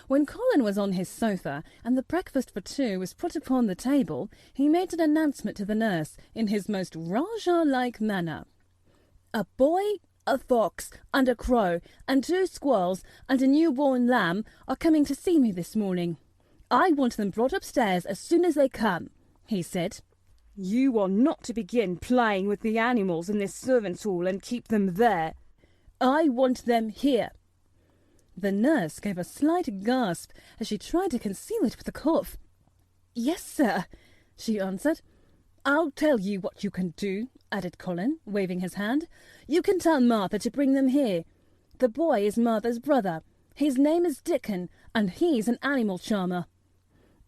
When Colin was on his sofa and the breakfast for 2 was put upon the table, he made an announcement to the nurse in his most Rajah-like manner. "A boy, a fox, and a crow, and 2 squirrels, and a newborn lamb are coming to see me this morning. I want them brought upstairs as soon as they come," he said. "You are not to begin playing with the animals in this servants' hall and keep them there. I want them here." The nurse gave a slight gasp as she tried to conceal it with a cough. "Yes, sir," she answered. "I'll tell you what you can do," added Colin, waving his hand. "You can tell Martha to bring them here. The boy is Martha's brother. His name is Dickon, and he's an animal charmer."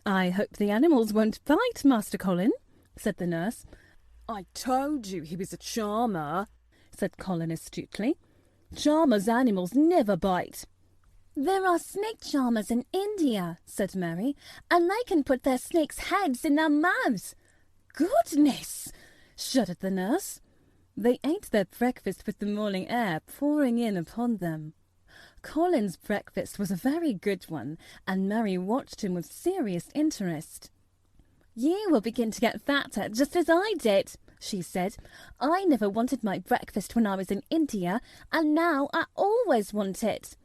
"I hope the animals won't bite, Master Colin," said the nurse. "I told you he was a charmer," said Colin astutely. "Charmers' animals never bite." "There are snake charmers in India," said Mary, "and they can put their snakes' heads in their mouths." "Goodness!" shuddered the nurse. They ate their breakfast with the morning air pouring in upon them. Colin's breakfast was a very good one, and Mary watched him with serious interest. "You will begin to get fatter, just as I did," she said. "I never wanted my breakfast when I was in India, and now I always want it."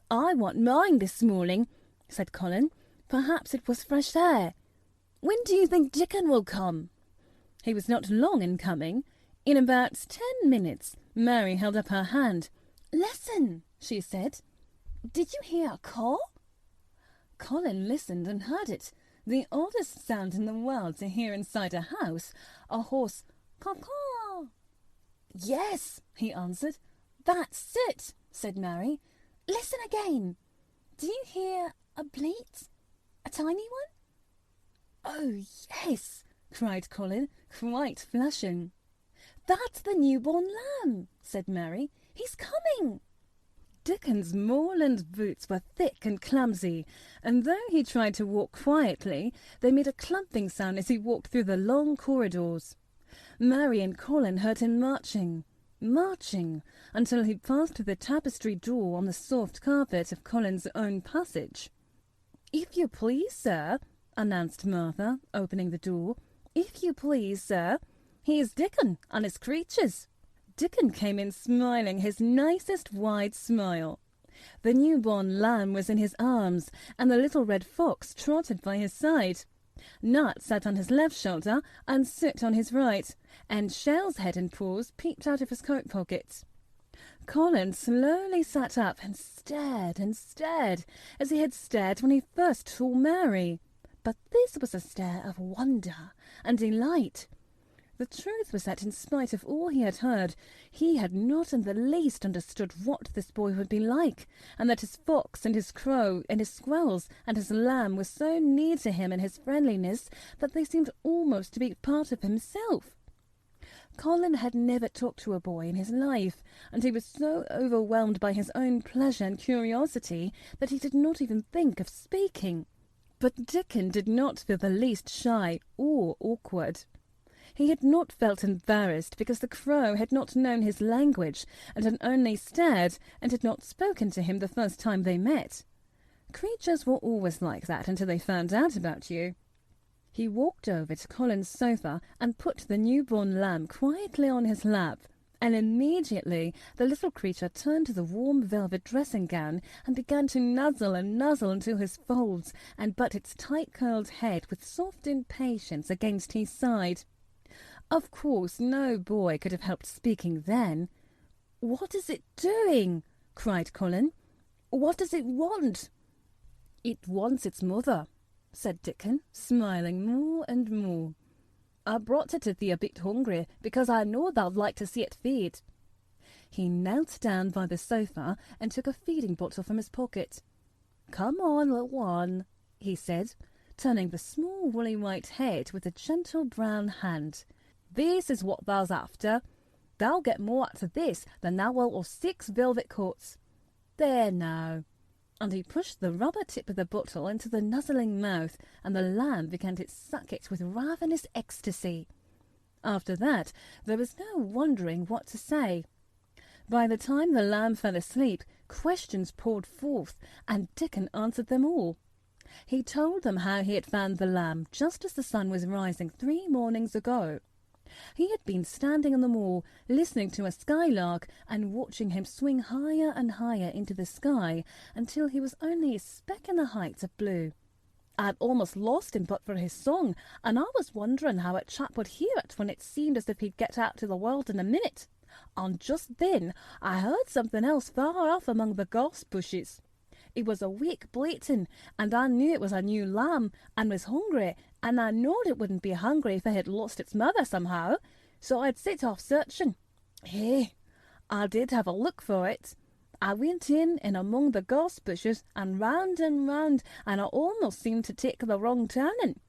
"I want mine this morning," said Colin. "Perhaps it was fresh air. When do you think Dickon will come?" He was not long in coming. In about 10 minutes, Mary held up her hand. "Listen," she said. "Did you hear a caw?" Colin listened and heard it, the oddest sound in the world to hear inside a house, a hoarse caw-caw. "Yes," he answered. "That's it," said Mary. "Listen again. Do you hear a bleat? A tiny one?" "Oh, yes," cried Colin, quite flushing. "That's the newborn lamb," said Mary. "He's coming." Dickon's moorland boots were thick and clumsy, and though he tried to walk quietly, they made a clumping sound as he walked through the long corridors. Mary and Colin heard him marching, until he passed through the tapestry door on the soft carpet of Colin's own passage. "If you please, sir," announced Martha, opening the door. "If you please, sir, here's Dickon and his creatures." Dickon came in smiling his nicest wide smile. The newborn lamb was in his arms, and the little red fox trotted by his side. Nut sat on his left shoulder and Soot on his right, and Shell's head and paws peeped out of his coat pockets. Colin slowly sat up and stared, as he had stared when he first saw Mary. But this was a stare of wonder and delight. The truth was that in spite of all he had heard, he had not in the least understood what this boy would be like, and that his fox and his crow and his squirrels and his lamb were so near to him in his friendliness that they seemed almost to be part of himself. Colin had never talked to a boy in his life, and he was so overwhelmed by his own pleasure and curiosity that he did not even think of speaking. But Dickon did not feel the least shy or awkward. He had not felt embarrassed because the crow had not known his language and had only stared and had not spoken to him the first time they met. Creatures were always like that until they found out about you. He walked over to Colin's sofa and put the newborn lamb quietly on his lap, and immediately the little creature turned to the warm velvet dressing gown and began to nuzzle and nuzzle into his folds and butt its tight-curled head with soft impatience against his side. Of course, no boy could have helped speaking then. "What is it doing?" cried Colin. "What does it want?" "It wants its mother," said Dickon, smiling more and more. "I brought it to thee a bit hungry, because I know thou'd like to see it feed." He knelt down by the sofa and took a feeding bottle from his pocket. "Come on, little one," he said, turning the small woolly white head with a gentle brown hand. "This is what thou's after. Thou'll get more out of this than thou wilt of 6 velvet coats. There now." And he pushed the rubber tip of the bottle into the nuzzling mouth, and the lamb began to suck it with ravenous ecstasy. After that, there was no wondering what to say. By the time the lamb fell asleep, questions poured forth, and Dickon answered them all. He told them how he had found the lamb just as the sun was rising 3 mornings ago. He had been standing on the moor, listening to a skylark and watching him swing higher and higher into the sky until he was only a speck in the heights of blue. "I'd almost lost him but for his song, and I was wondering how a chap would hear it when it seemed as if he'd get out to the world in a minute. And just then I heard something else far off among the gorse bushes. It was a weak bleating, and I knew it was a new lamb and was hungry, and I knowed it wouldn't be hungry if it had lost its mother somehow, so I'd set off searching. Hey, I did have a look for it. I went in and among the gorse bushes and round, and I almost seemed to take the wrong turning.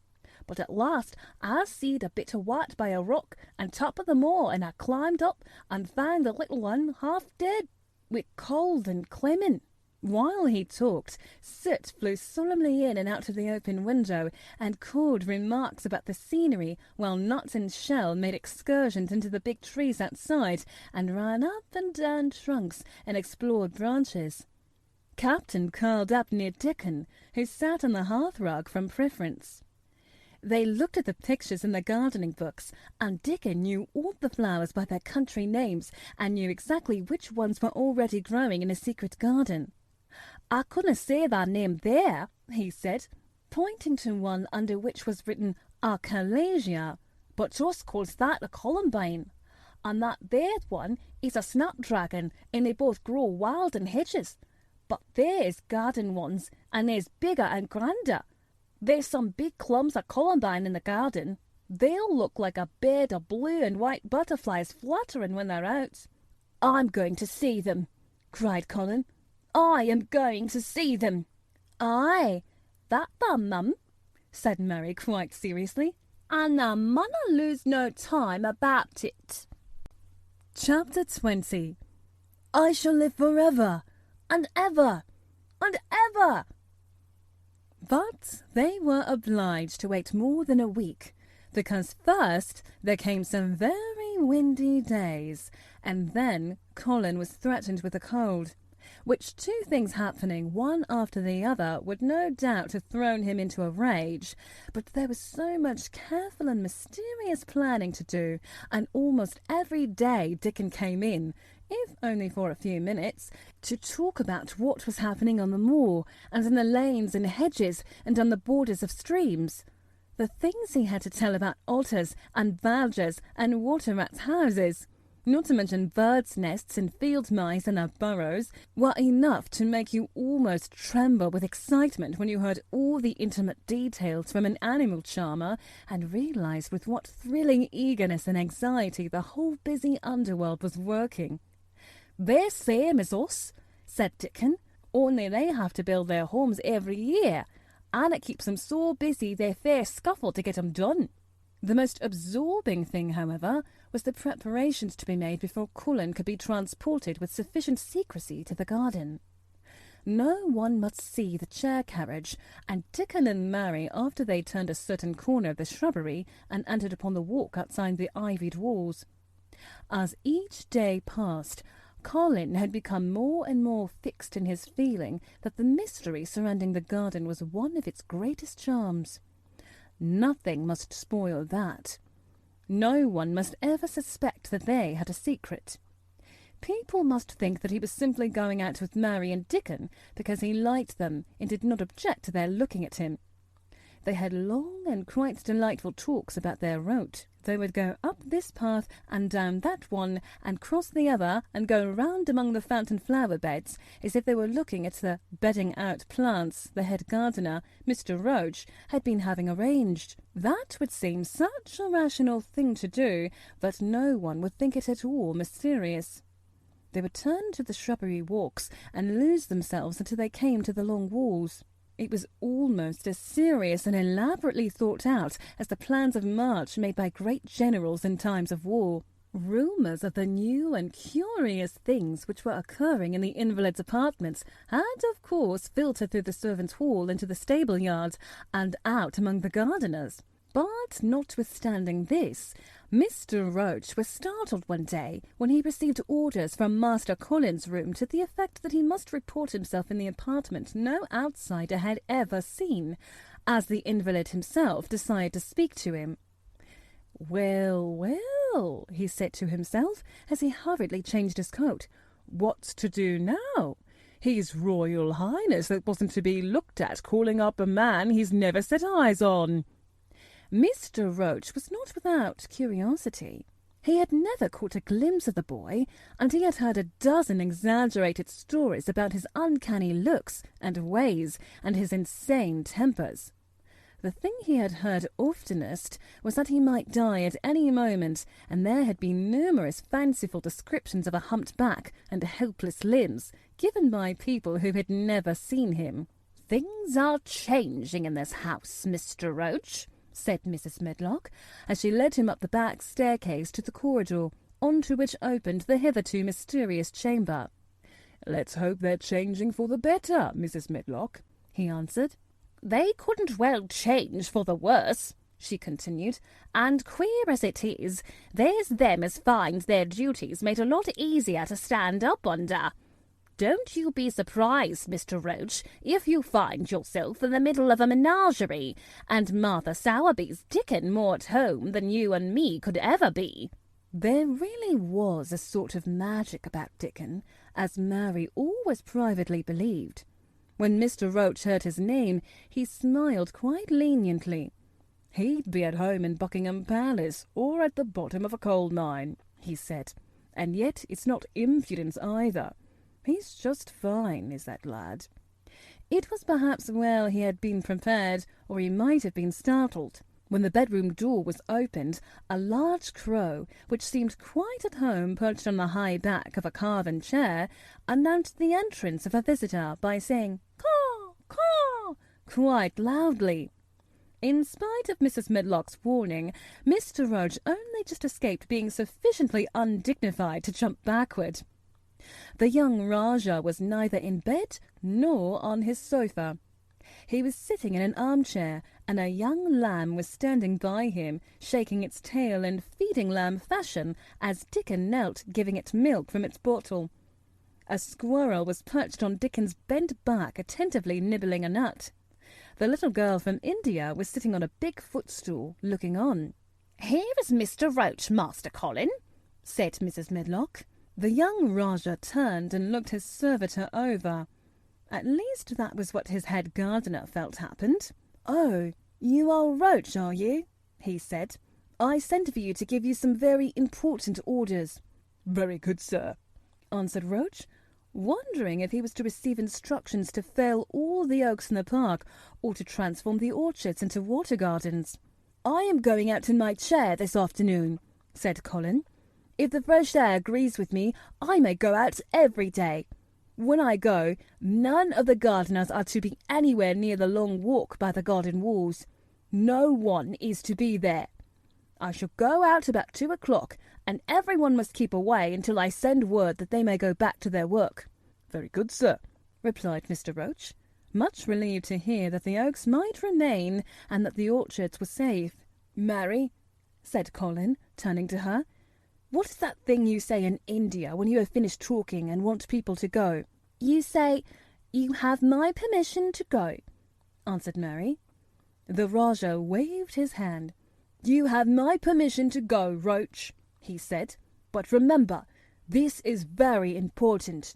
But at last I seed a bit of white by a rock and top of the moor, and I climbed up and found the little one half dead, with cold and clemming." While he talked, Soot flew solemnly in and out of the open window and called remarks about the scenery, while Nut and Shell made excursions into the big trees outside and ran up and down trunks and explored branches. Captain curled up near Dickon, who sat on the hearthrug from preference. They looked at the pictures in the gardening books, and Dickon knew all the flowers by their country names and knew exactly which ones were already growing in a secret garden. "I couldn't say thy name there," he said, pointing to one under which was written Archalasia, "but us calls that a columbine. And that there one is a snapdragon, and they both grow wild in hedges. But there's garden ones, and there's bigger and grander. There's some big clumps of columbine in the garden. They'll look like a bed of blue and white butterflies fluttering when they're out." "I'm going to see them," cried Colin. "I am going to see them." "Aye, that thou, mum," said Mary quite seriously, "and thou munna lose no time about it." Chapter 20. I shall live forever and ever and ever. But they were obliged to wait more than a week, because first there came some very windy days, and then Colin was threatened with a cold, which 2 things happening one after the other would no doubt have thrown him into a rage. But there was so much careful and mysterious planning to do, and almost every day Dickon came in, if only for a few minutes, to talk about what was happening on the moor, and in the lanes and hedges, and on the borders of streams. The things he had to tell about otters and badgers and water rats' houses, not to mention birds' nests and field mice and their burrows, were enough to make you almost tremble with excitement when you heard all the intimate details from an animal charmer and realised with what thrilling eagerness and anxiety the whole busy underworld was working. "They're same as us," said Dickon, "only they have to build their homes every year, and it keeps them so busy they fair scuffle to get 'em done." The most absorbing thing, however, was the preparations to be made before Colin could be transported with sufficient secrecy to the garden. No one must see the chair carriage, and Dickon and Mary, after they turned a certain corner of the shrubbery and entered upon the walk outside the ivied walls. As each day passed, Colin had become more and more fixed in his feeling that the mystery surrounding the garden was one of its greatest charms. Nothing must spoil that. No one must ever suspect that they had a secret. People must think that he was simply going out with Mary and Dickon because he liked them and did not object to their looking at him. They had long and quite delightful talks about their route. They would go up this path and down that one and cross the other and go round among the fountain flower beds as if they were looking at the bedding out plants the head gardener, Mr. Roach, had been having arranged. That would seem such a rational thing to do that no one would think it at all mysterious. They would turn to the shrubbery walks and lose themselves until they came to the long walls. It was almost as serious and elaborately thought out as the plans of march made by great generals in times of war. Rumours of the new and curious things which were occurring in the invalids' apartments had, of course, filtered through the servants' hall into the stable yard and out among the gardeners. But notwithstanding this, Mr. Roach was startled one day when he received orders from Master Colin's room to the effect that he must report himself in the apartment no outsider had ever seen, as the invalid himself desired to speak to him. "Well, well," he said to himself as he hurriedly changed his coat, "what's to do now? His Royal Highness that wasn't to be looked at calling up a man he's never set eyes on." Mr. Roach was not without curiosity. He had never caught a glimpse of the boy, and he had heard a dozen exaggerated stories about his uncanny looks and ways and his insane tempers. The thing he had heard oftenest was that he might die at any moment, and there had been numerous fanciful descriptions of a humped back and helpless limbs given by people who had never seen him. "Things are changing in this house, Mr. Roach," said Mrs. Medlock, as she led him up the back staircase to the corridor, onto which opened the hitherto mysterious chamber. "Let's hope they're changing for the better, Mrs. Medlock," he answered. "They couldn't well change for the worse," she continued, "and queer as it is, there's them as finds their duties made a lot easier to stand up under. Don't you be surprised, Mr. Roach, if you find yourself in the middle of a menagerie, and Martha Sowerby's Dickon more at home than you and me could ever be." There really was a sort of magic about Dickon, as Mary always privately believed. When Mr. Roach heard his name, he smiled quite leniently. "He'd be at home in Buckingham Palace or at the bottom of a coal mine," he said. "And yet it's not impudence either. He's just fine, is that lad." It was perhaps well he had been prepared, or he might have been startled. When the bedroom door was opened, a large crow, which seemed quite at home perched on the high back of a carven chair, announced the entrance of a visitor by saying "Caw, caw," quite loudly. In spite of Mrs. Medlock's warning, Mr. Roach only just escaped being sufficiently undignified to jump backward. The young Rajah was neither in bed nor on his sofa. He was sitting in an armchair, and a young lamb was standing by him, shaking its tail in feeding lamb fashion as Dickon knelt, giving it milk from its bottle. A squirrel was perched on Dickon's bent back, attentively nibbling a nut. The little girl from India was sitting on a big footstool, looking on. "Here is Mr. Roach, Master Colin," said Mrs. Medlock. The young Rajah turned and looked his servitor over. At least that was what his head gardener felt happened. "Oh, you are Roach, are you?" he said. "I sent for you to give you some very important orders." "Very good, sir," answered Roach, wondering if he was to receive instructions to fell all the oaks in the park or to transform the orchards into water gardens. "I am going out in my chair this afternoon," said Colin. "If the fresh air agrees with me, I may go out every day. When I go, none of the gardeners are to be anywhere near the long walk by the garden walls. No one is to be there. I shall go out about 2 o'clock, and everyone must keep away until I send word that they may go back to their work." "Very good, sir," replied Mr. Roach, much relieved to hear that the oaks might remain and that the orchards were safe. "Mary," said Colin, turning to her, What is that thing you say in India when you have finished talking and want people to go? You say, 'You have my permission to go,'" answered Mary. The Rajah waved his hand. "You have my permission to go, Roach," he said. "But remember, this is very important."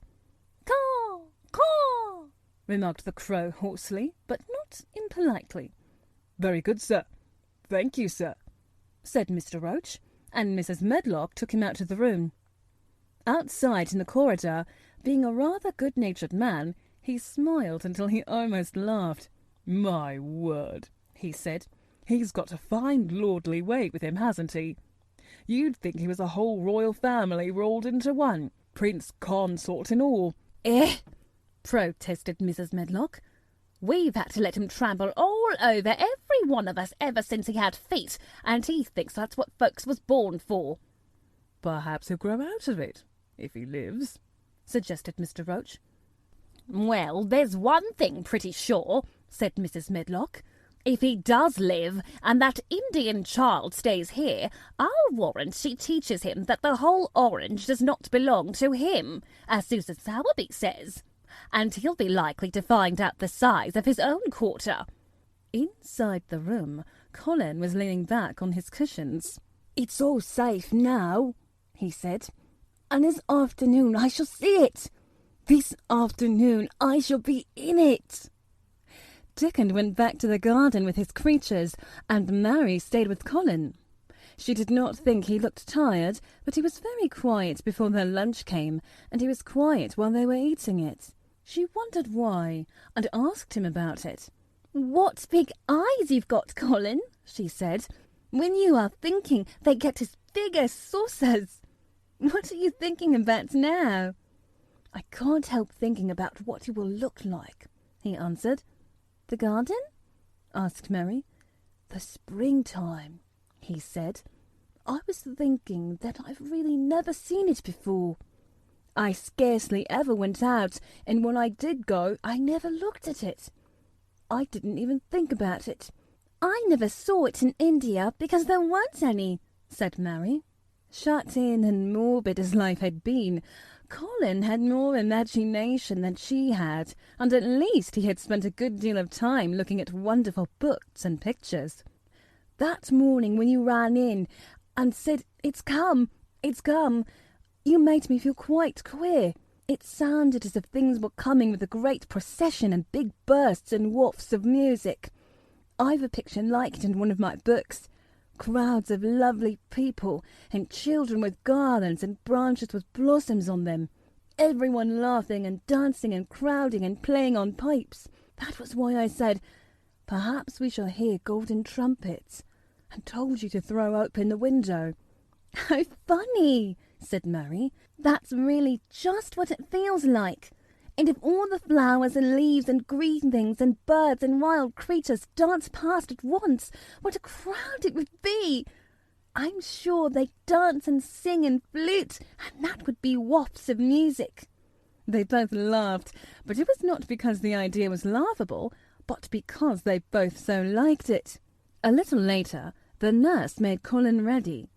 "Caw, caw," remarked the Crow hoarsely, but not impolitely. "Very good, sir. Thank you, sir," said Mr. Roach, and Mrs. Medlock took him out of the room. Outside in the corridor, being a rather good-natured man, he smiled until he almost laughed. "My word," he said, "he's got a fine lordly way with him, hasn't he? You'd think he was a whole royal family rolled into one, prince consort and all." "Eh!" protested Mrs. Medlock. "We've had to let him trample all over every one of us ever since he had feet, and he thinks that's what folks was born for." "Perhaps he'll grow out of it, if he lives," suggested Mr. Roach. "Well, there's one thing pretty sure," said Mrs. Medlock. "If he does live, and that Indian child stays here, I'll warrant she teaches him that the whole orange does not belong to him, as Susan Sowerby says. And he'll be likely to find out the size of his own quarter." Inside the room, Colin was leaning back on his cushions. "It's all safe now," he said. "And this afternoon I shall see it. This afternoon I shall be in it." Dickon went back to the garden with his creatures, and Mary stayed with Colin. She did not think he looked tired, but he was very quiet before their lunch came, and he was quiet while they were eating it. She wondered why, and asked him about it. "What big eyes you've got, Colin," she said. "When you are thinking, they get as big as saucers. What are you thinking about now?" "I can't help thinking about what you will look like," he answered. "The garden?" asked Mary. "The springtime," he said. "I was thinking that I've really never seen it before. I scarcely ever went out, and when I did go, I never looked at it. I didn't even think about it." "I never saw it in India because there weren't any," said Mary. Shut in and morbid as life had been, Colin had more imagination than she had, and at least he had spent a good deal of time looking at wonderful books and pictures. "That morning when you ran in and said, 'It's come, it's come,' you made me feel quite queer. It sounded as if things were coming with a great procession and big bursts and wafts of music. I've a picture like it in one of my books. Crowds of lovely people, and children with garlands and branches with blossoms on them. Everyone laughing and dancing and crowding and playing on pipes. That was why I said, 'Perhaps we shall hear golden trumpets,' and told you to throw open the window." "How funny," said Mary. "That's really just what it feels like. And if all the flowers and leaves and green things and birds and wild creatures dance past at once, what a crowd it would be! I'm sure they dance and sing and flute, and that would be wafts of music." They both laughed, but it was not because the idea was laughable, but because they both so liked it. A little later, the nurse made Colin ready.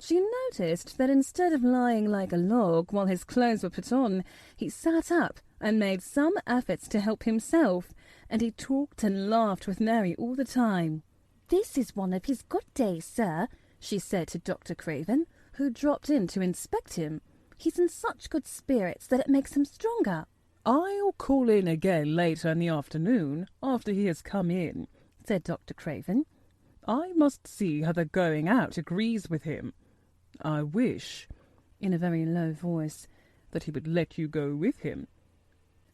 She noticed that instead of lying like a log while his clothes were put on, he sat up and made some efforts to help himself, and he talked and laughed with Mary all the time. "This is one of his good days, sir," she said to Dr. Craven, who dropped in to inspect him. "He's in such good spirits that it makes him stronger." "I'll call in again later in the afternoon, after he has come in," said Dr. Craven. "I must see how the going out agrees with him. I wish," in a very low voice, "that he would let you go with him."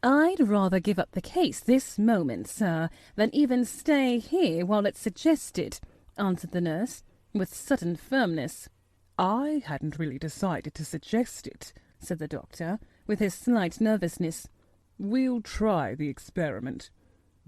"I'd rather give up the case this moment, sir, than even stay here while it's suggested," answered the nurse, with sudden firmness. "I hadn't really decided to suggest it," said the doctor, with his slight nervousness. "We'll try the experiment.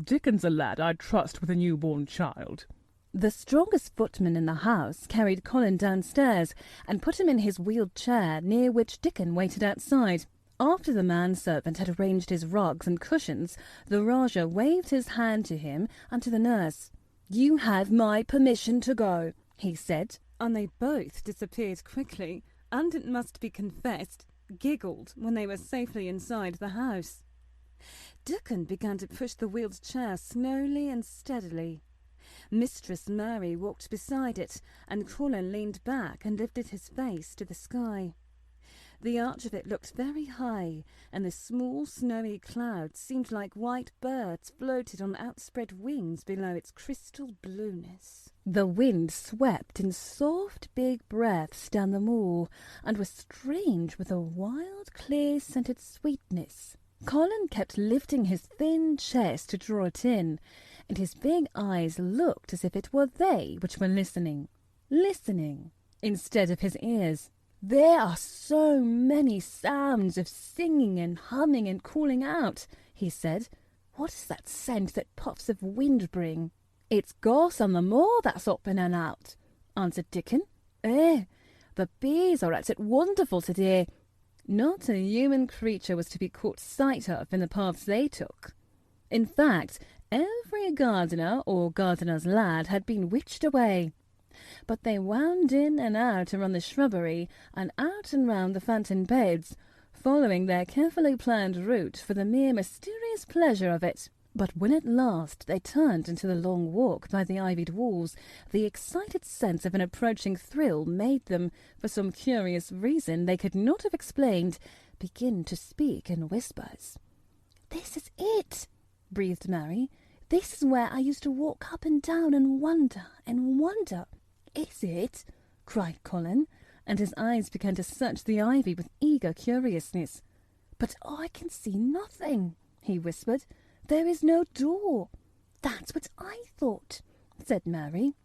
Dickon's a lad I'd trust with a newborn child." The strongest footman in the house carried Colin downstairs and put him in his wheeled chair, near which Dickon waited outside. After the manservant had arranged his rugs and cushions, the Rajah waved his hand to him and to the nurse. "You have my permission to go," he said, and they both disappeared quickly, and it must be confessed, giggled when they were safely inside the house. Dickon began to push the wheeled chair slowly and steadily. Mistress Mary walked beside it, and Colin leaned back and lifted his face to the sky. The arch of it looked very high, and the small snowy clouds seemed like white birds floated on outspread wings below its crystal blueness. The wind swept in soft big breaths down the moor, and was strange with a wild, clear-scented sweetness. Colin kept lifting his thin chest to draw it in, and his big eyes looked as if it were they which were listening, instead of his ears. "There are so many sounds of singing and humming and calling out," he said. "What is that scent that puffs of wind bring?" "It's gorse on the moor that's up in and out," answered Dickon. The bees are at it wonderful today." Not a human creature was to be caught sight of in the paths they took. In fact, every gardener or gardener's lad had been witched away. But they wound in and out around the shrubbery and out and round the fountain beds, following their carefully planned route for the mere mysterious pleasure of it. But when at last they turned into the long walk by the ivied walls, the excited sense of an approaching thrill made them, for some curious reason they could not have explained, begin to speak in whispers. "This is it," breathed Mary. "This is where I used to walk up and down and wonder and wonder." "Is it?" cried Colin, and his eyes began to search the ivy with eager curiousness. "But I can see nothing," he whispered. "There is no door." "That's what I thought," said Mary.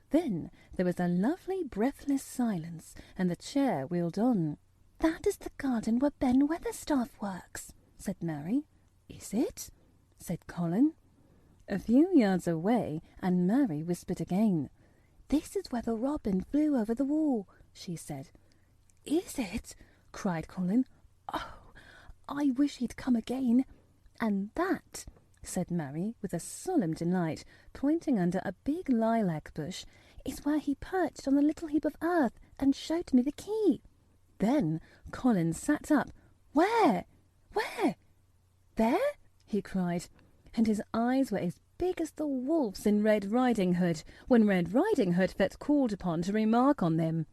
Then there was a lovely breathless silence, and the chair wheeled on. "That is the garden where Ben Weatherstaff works," said Mary. "Is it?" said Colin. A few yards away, and Mary whispered again. "This is where the robin flew over the wall," she said. "Is it?" cried Colin. "Oh, I wish he'd come again." "And that," said Mary, with a solemn delight, pointing under a big lilac bush, "is where he perched on the little heap of earth and showed me the key." Then Colin sat up. "Where? Where?" "There?" he cried, and his eyes were as big as the wolves in Red Riding Hood, when Red Riding Hood felt called upon to remark on them.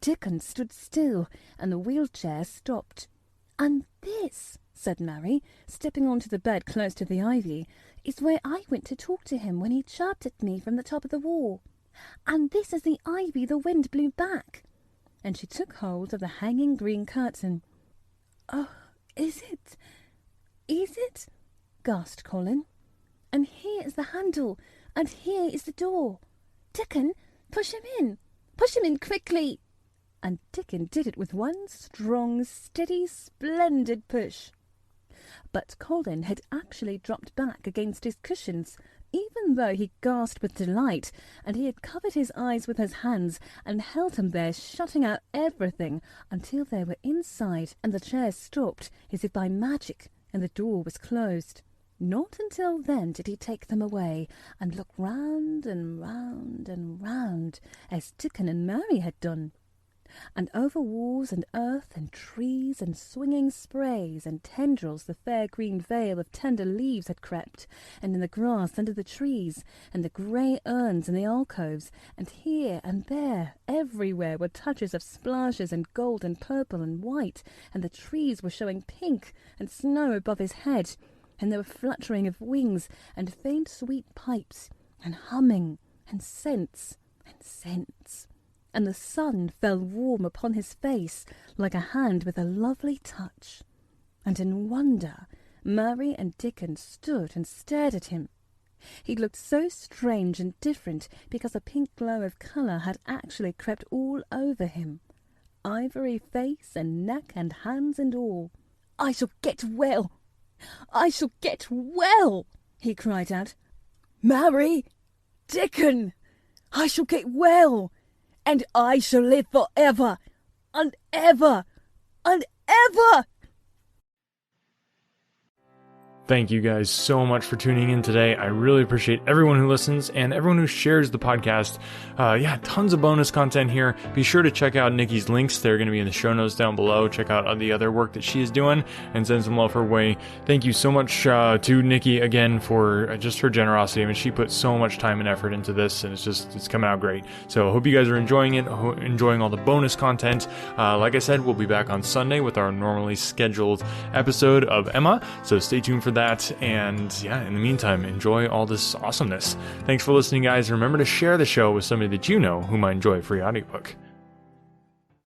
Dickon stood still, and the wheelchair stopped. "And this," said Mary, stepping onto the bed close to the ivy, "is where I went to talk to him when he chirped at me from the top of the wall. And this is the ivy the wind blew back." And she took hold of the hanging green curtain. "Oh, is it? Is it?" gasped Colin. "And here is the handle, and here is the door. Dickon, push him in quickly." And Dickon did it with one strong, steady, splendid push. But Colin had actually dropped back against his cushions, even though he gasped with delight, and he had covered his eyes with his hands and held them there, shutting out everything, until they were inside, and the chair stopped as if by magic, and the door was closed. Not until then did he take them away, and look round and round and round, as Dickon and Mary had done. And over walls and earth and trees and swinging sprays and tendrils the fair green veil of tender leaves had crept, and in the grass under the trees, and the grey urns in the alcoves, and here and there, everywhere, were touches of splashes and gold and purple and white, and the trees were showing pink and snow above his head, and there were fluttering of wings and faint sweet pipes and humming and scents and scents. And the sun fell warm upon his face like a hand with a lovely touch. And in wonder, Mary and Dickon stood and stared at him. He looked so strange and different because a pink glow of colour had actually crept all over him. Ivory face and neck and hands and all. "I shall get well! I shall get well!" he cried out. "Mary! Dickon! I shall get well! And I shall live for ever and ever and ever!" Thank you guys so much for tuning in today. I really appreciate everyone who listens and everyone who shares the podcast. Tons of bonus content here. Be sure to check out Nicee's links. They're going to be in the show notes down below. Check out the other work that she is doing and send some love her way. Thank you so much to Nicee again for just her generosity. I mean, she put so much time and effort into this, and it's coming out great. So I hope you guys are enjoying it, enjoying all the bonus content. Like I said, we'll be back on Sunday with our normally scheduled episode of Emma. So stay tuned for that. And in the meantime, enjoy all this awesomeness. Thanks for listening, guys. Remember to share the show with somebody that you know who might enjoy a free audiobook.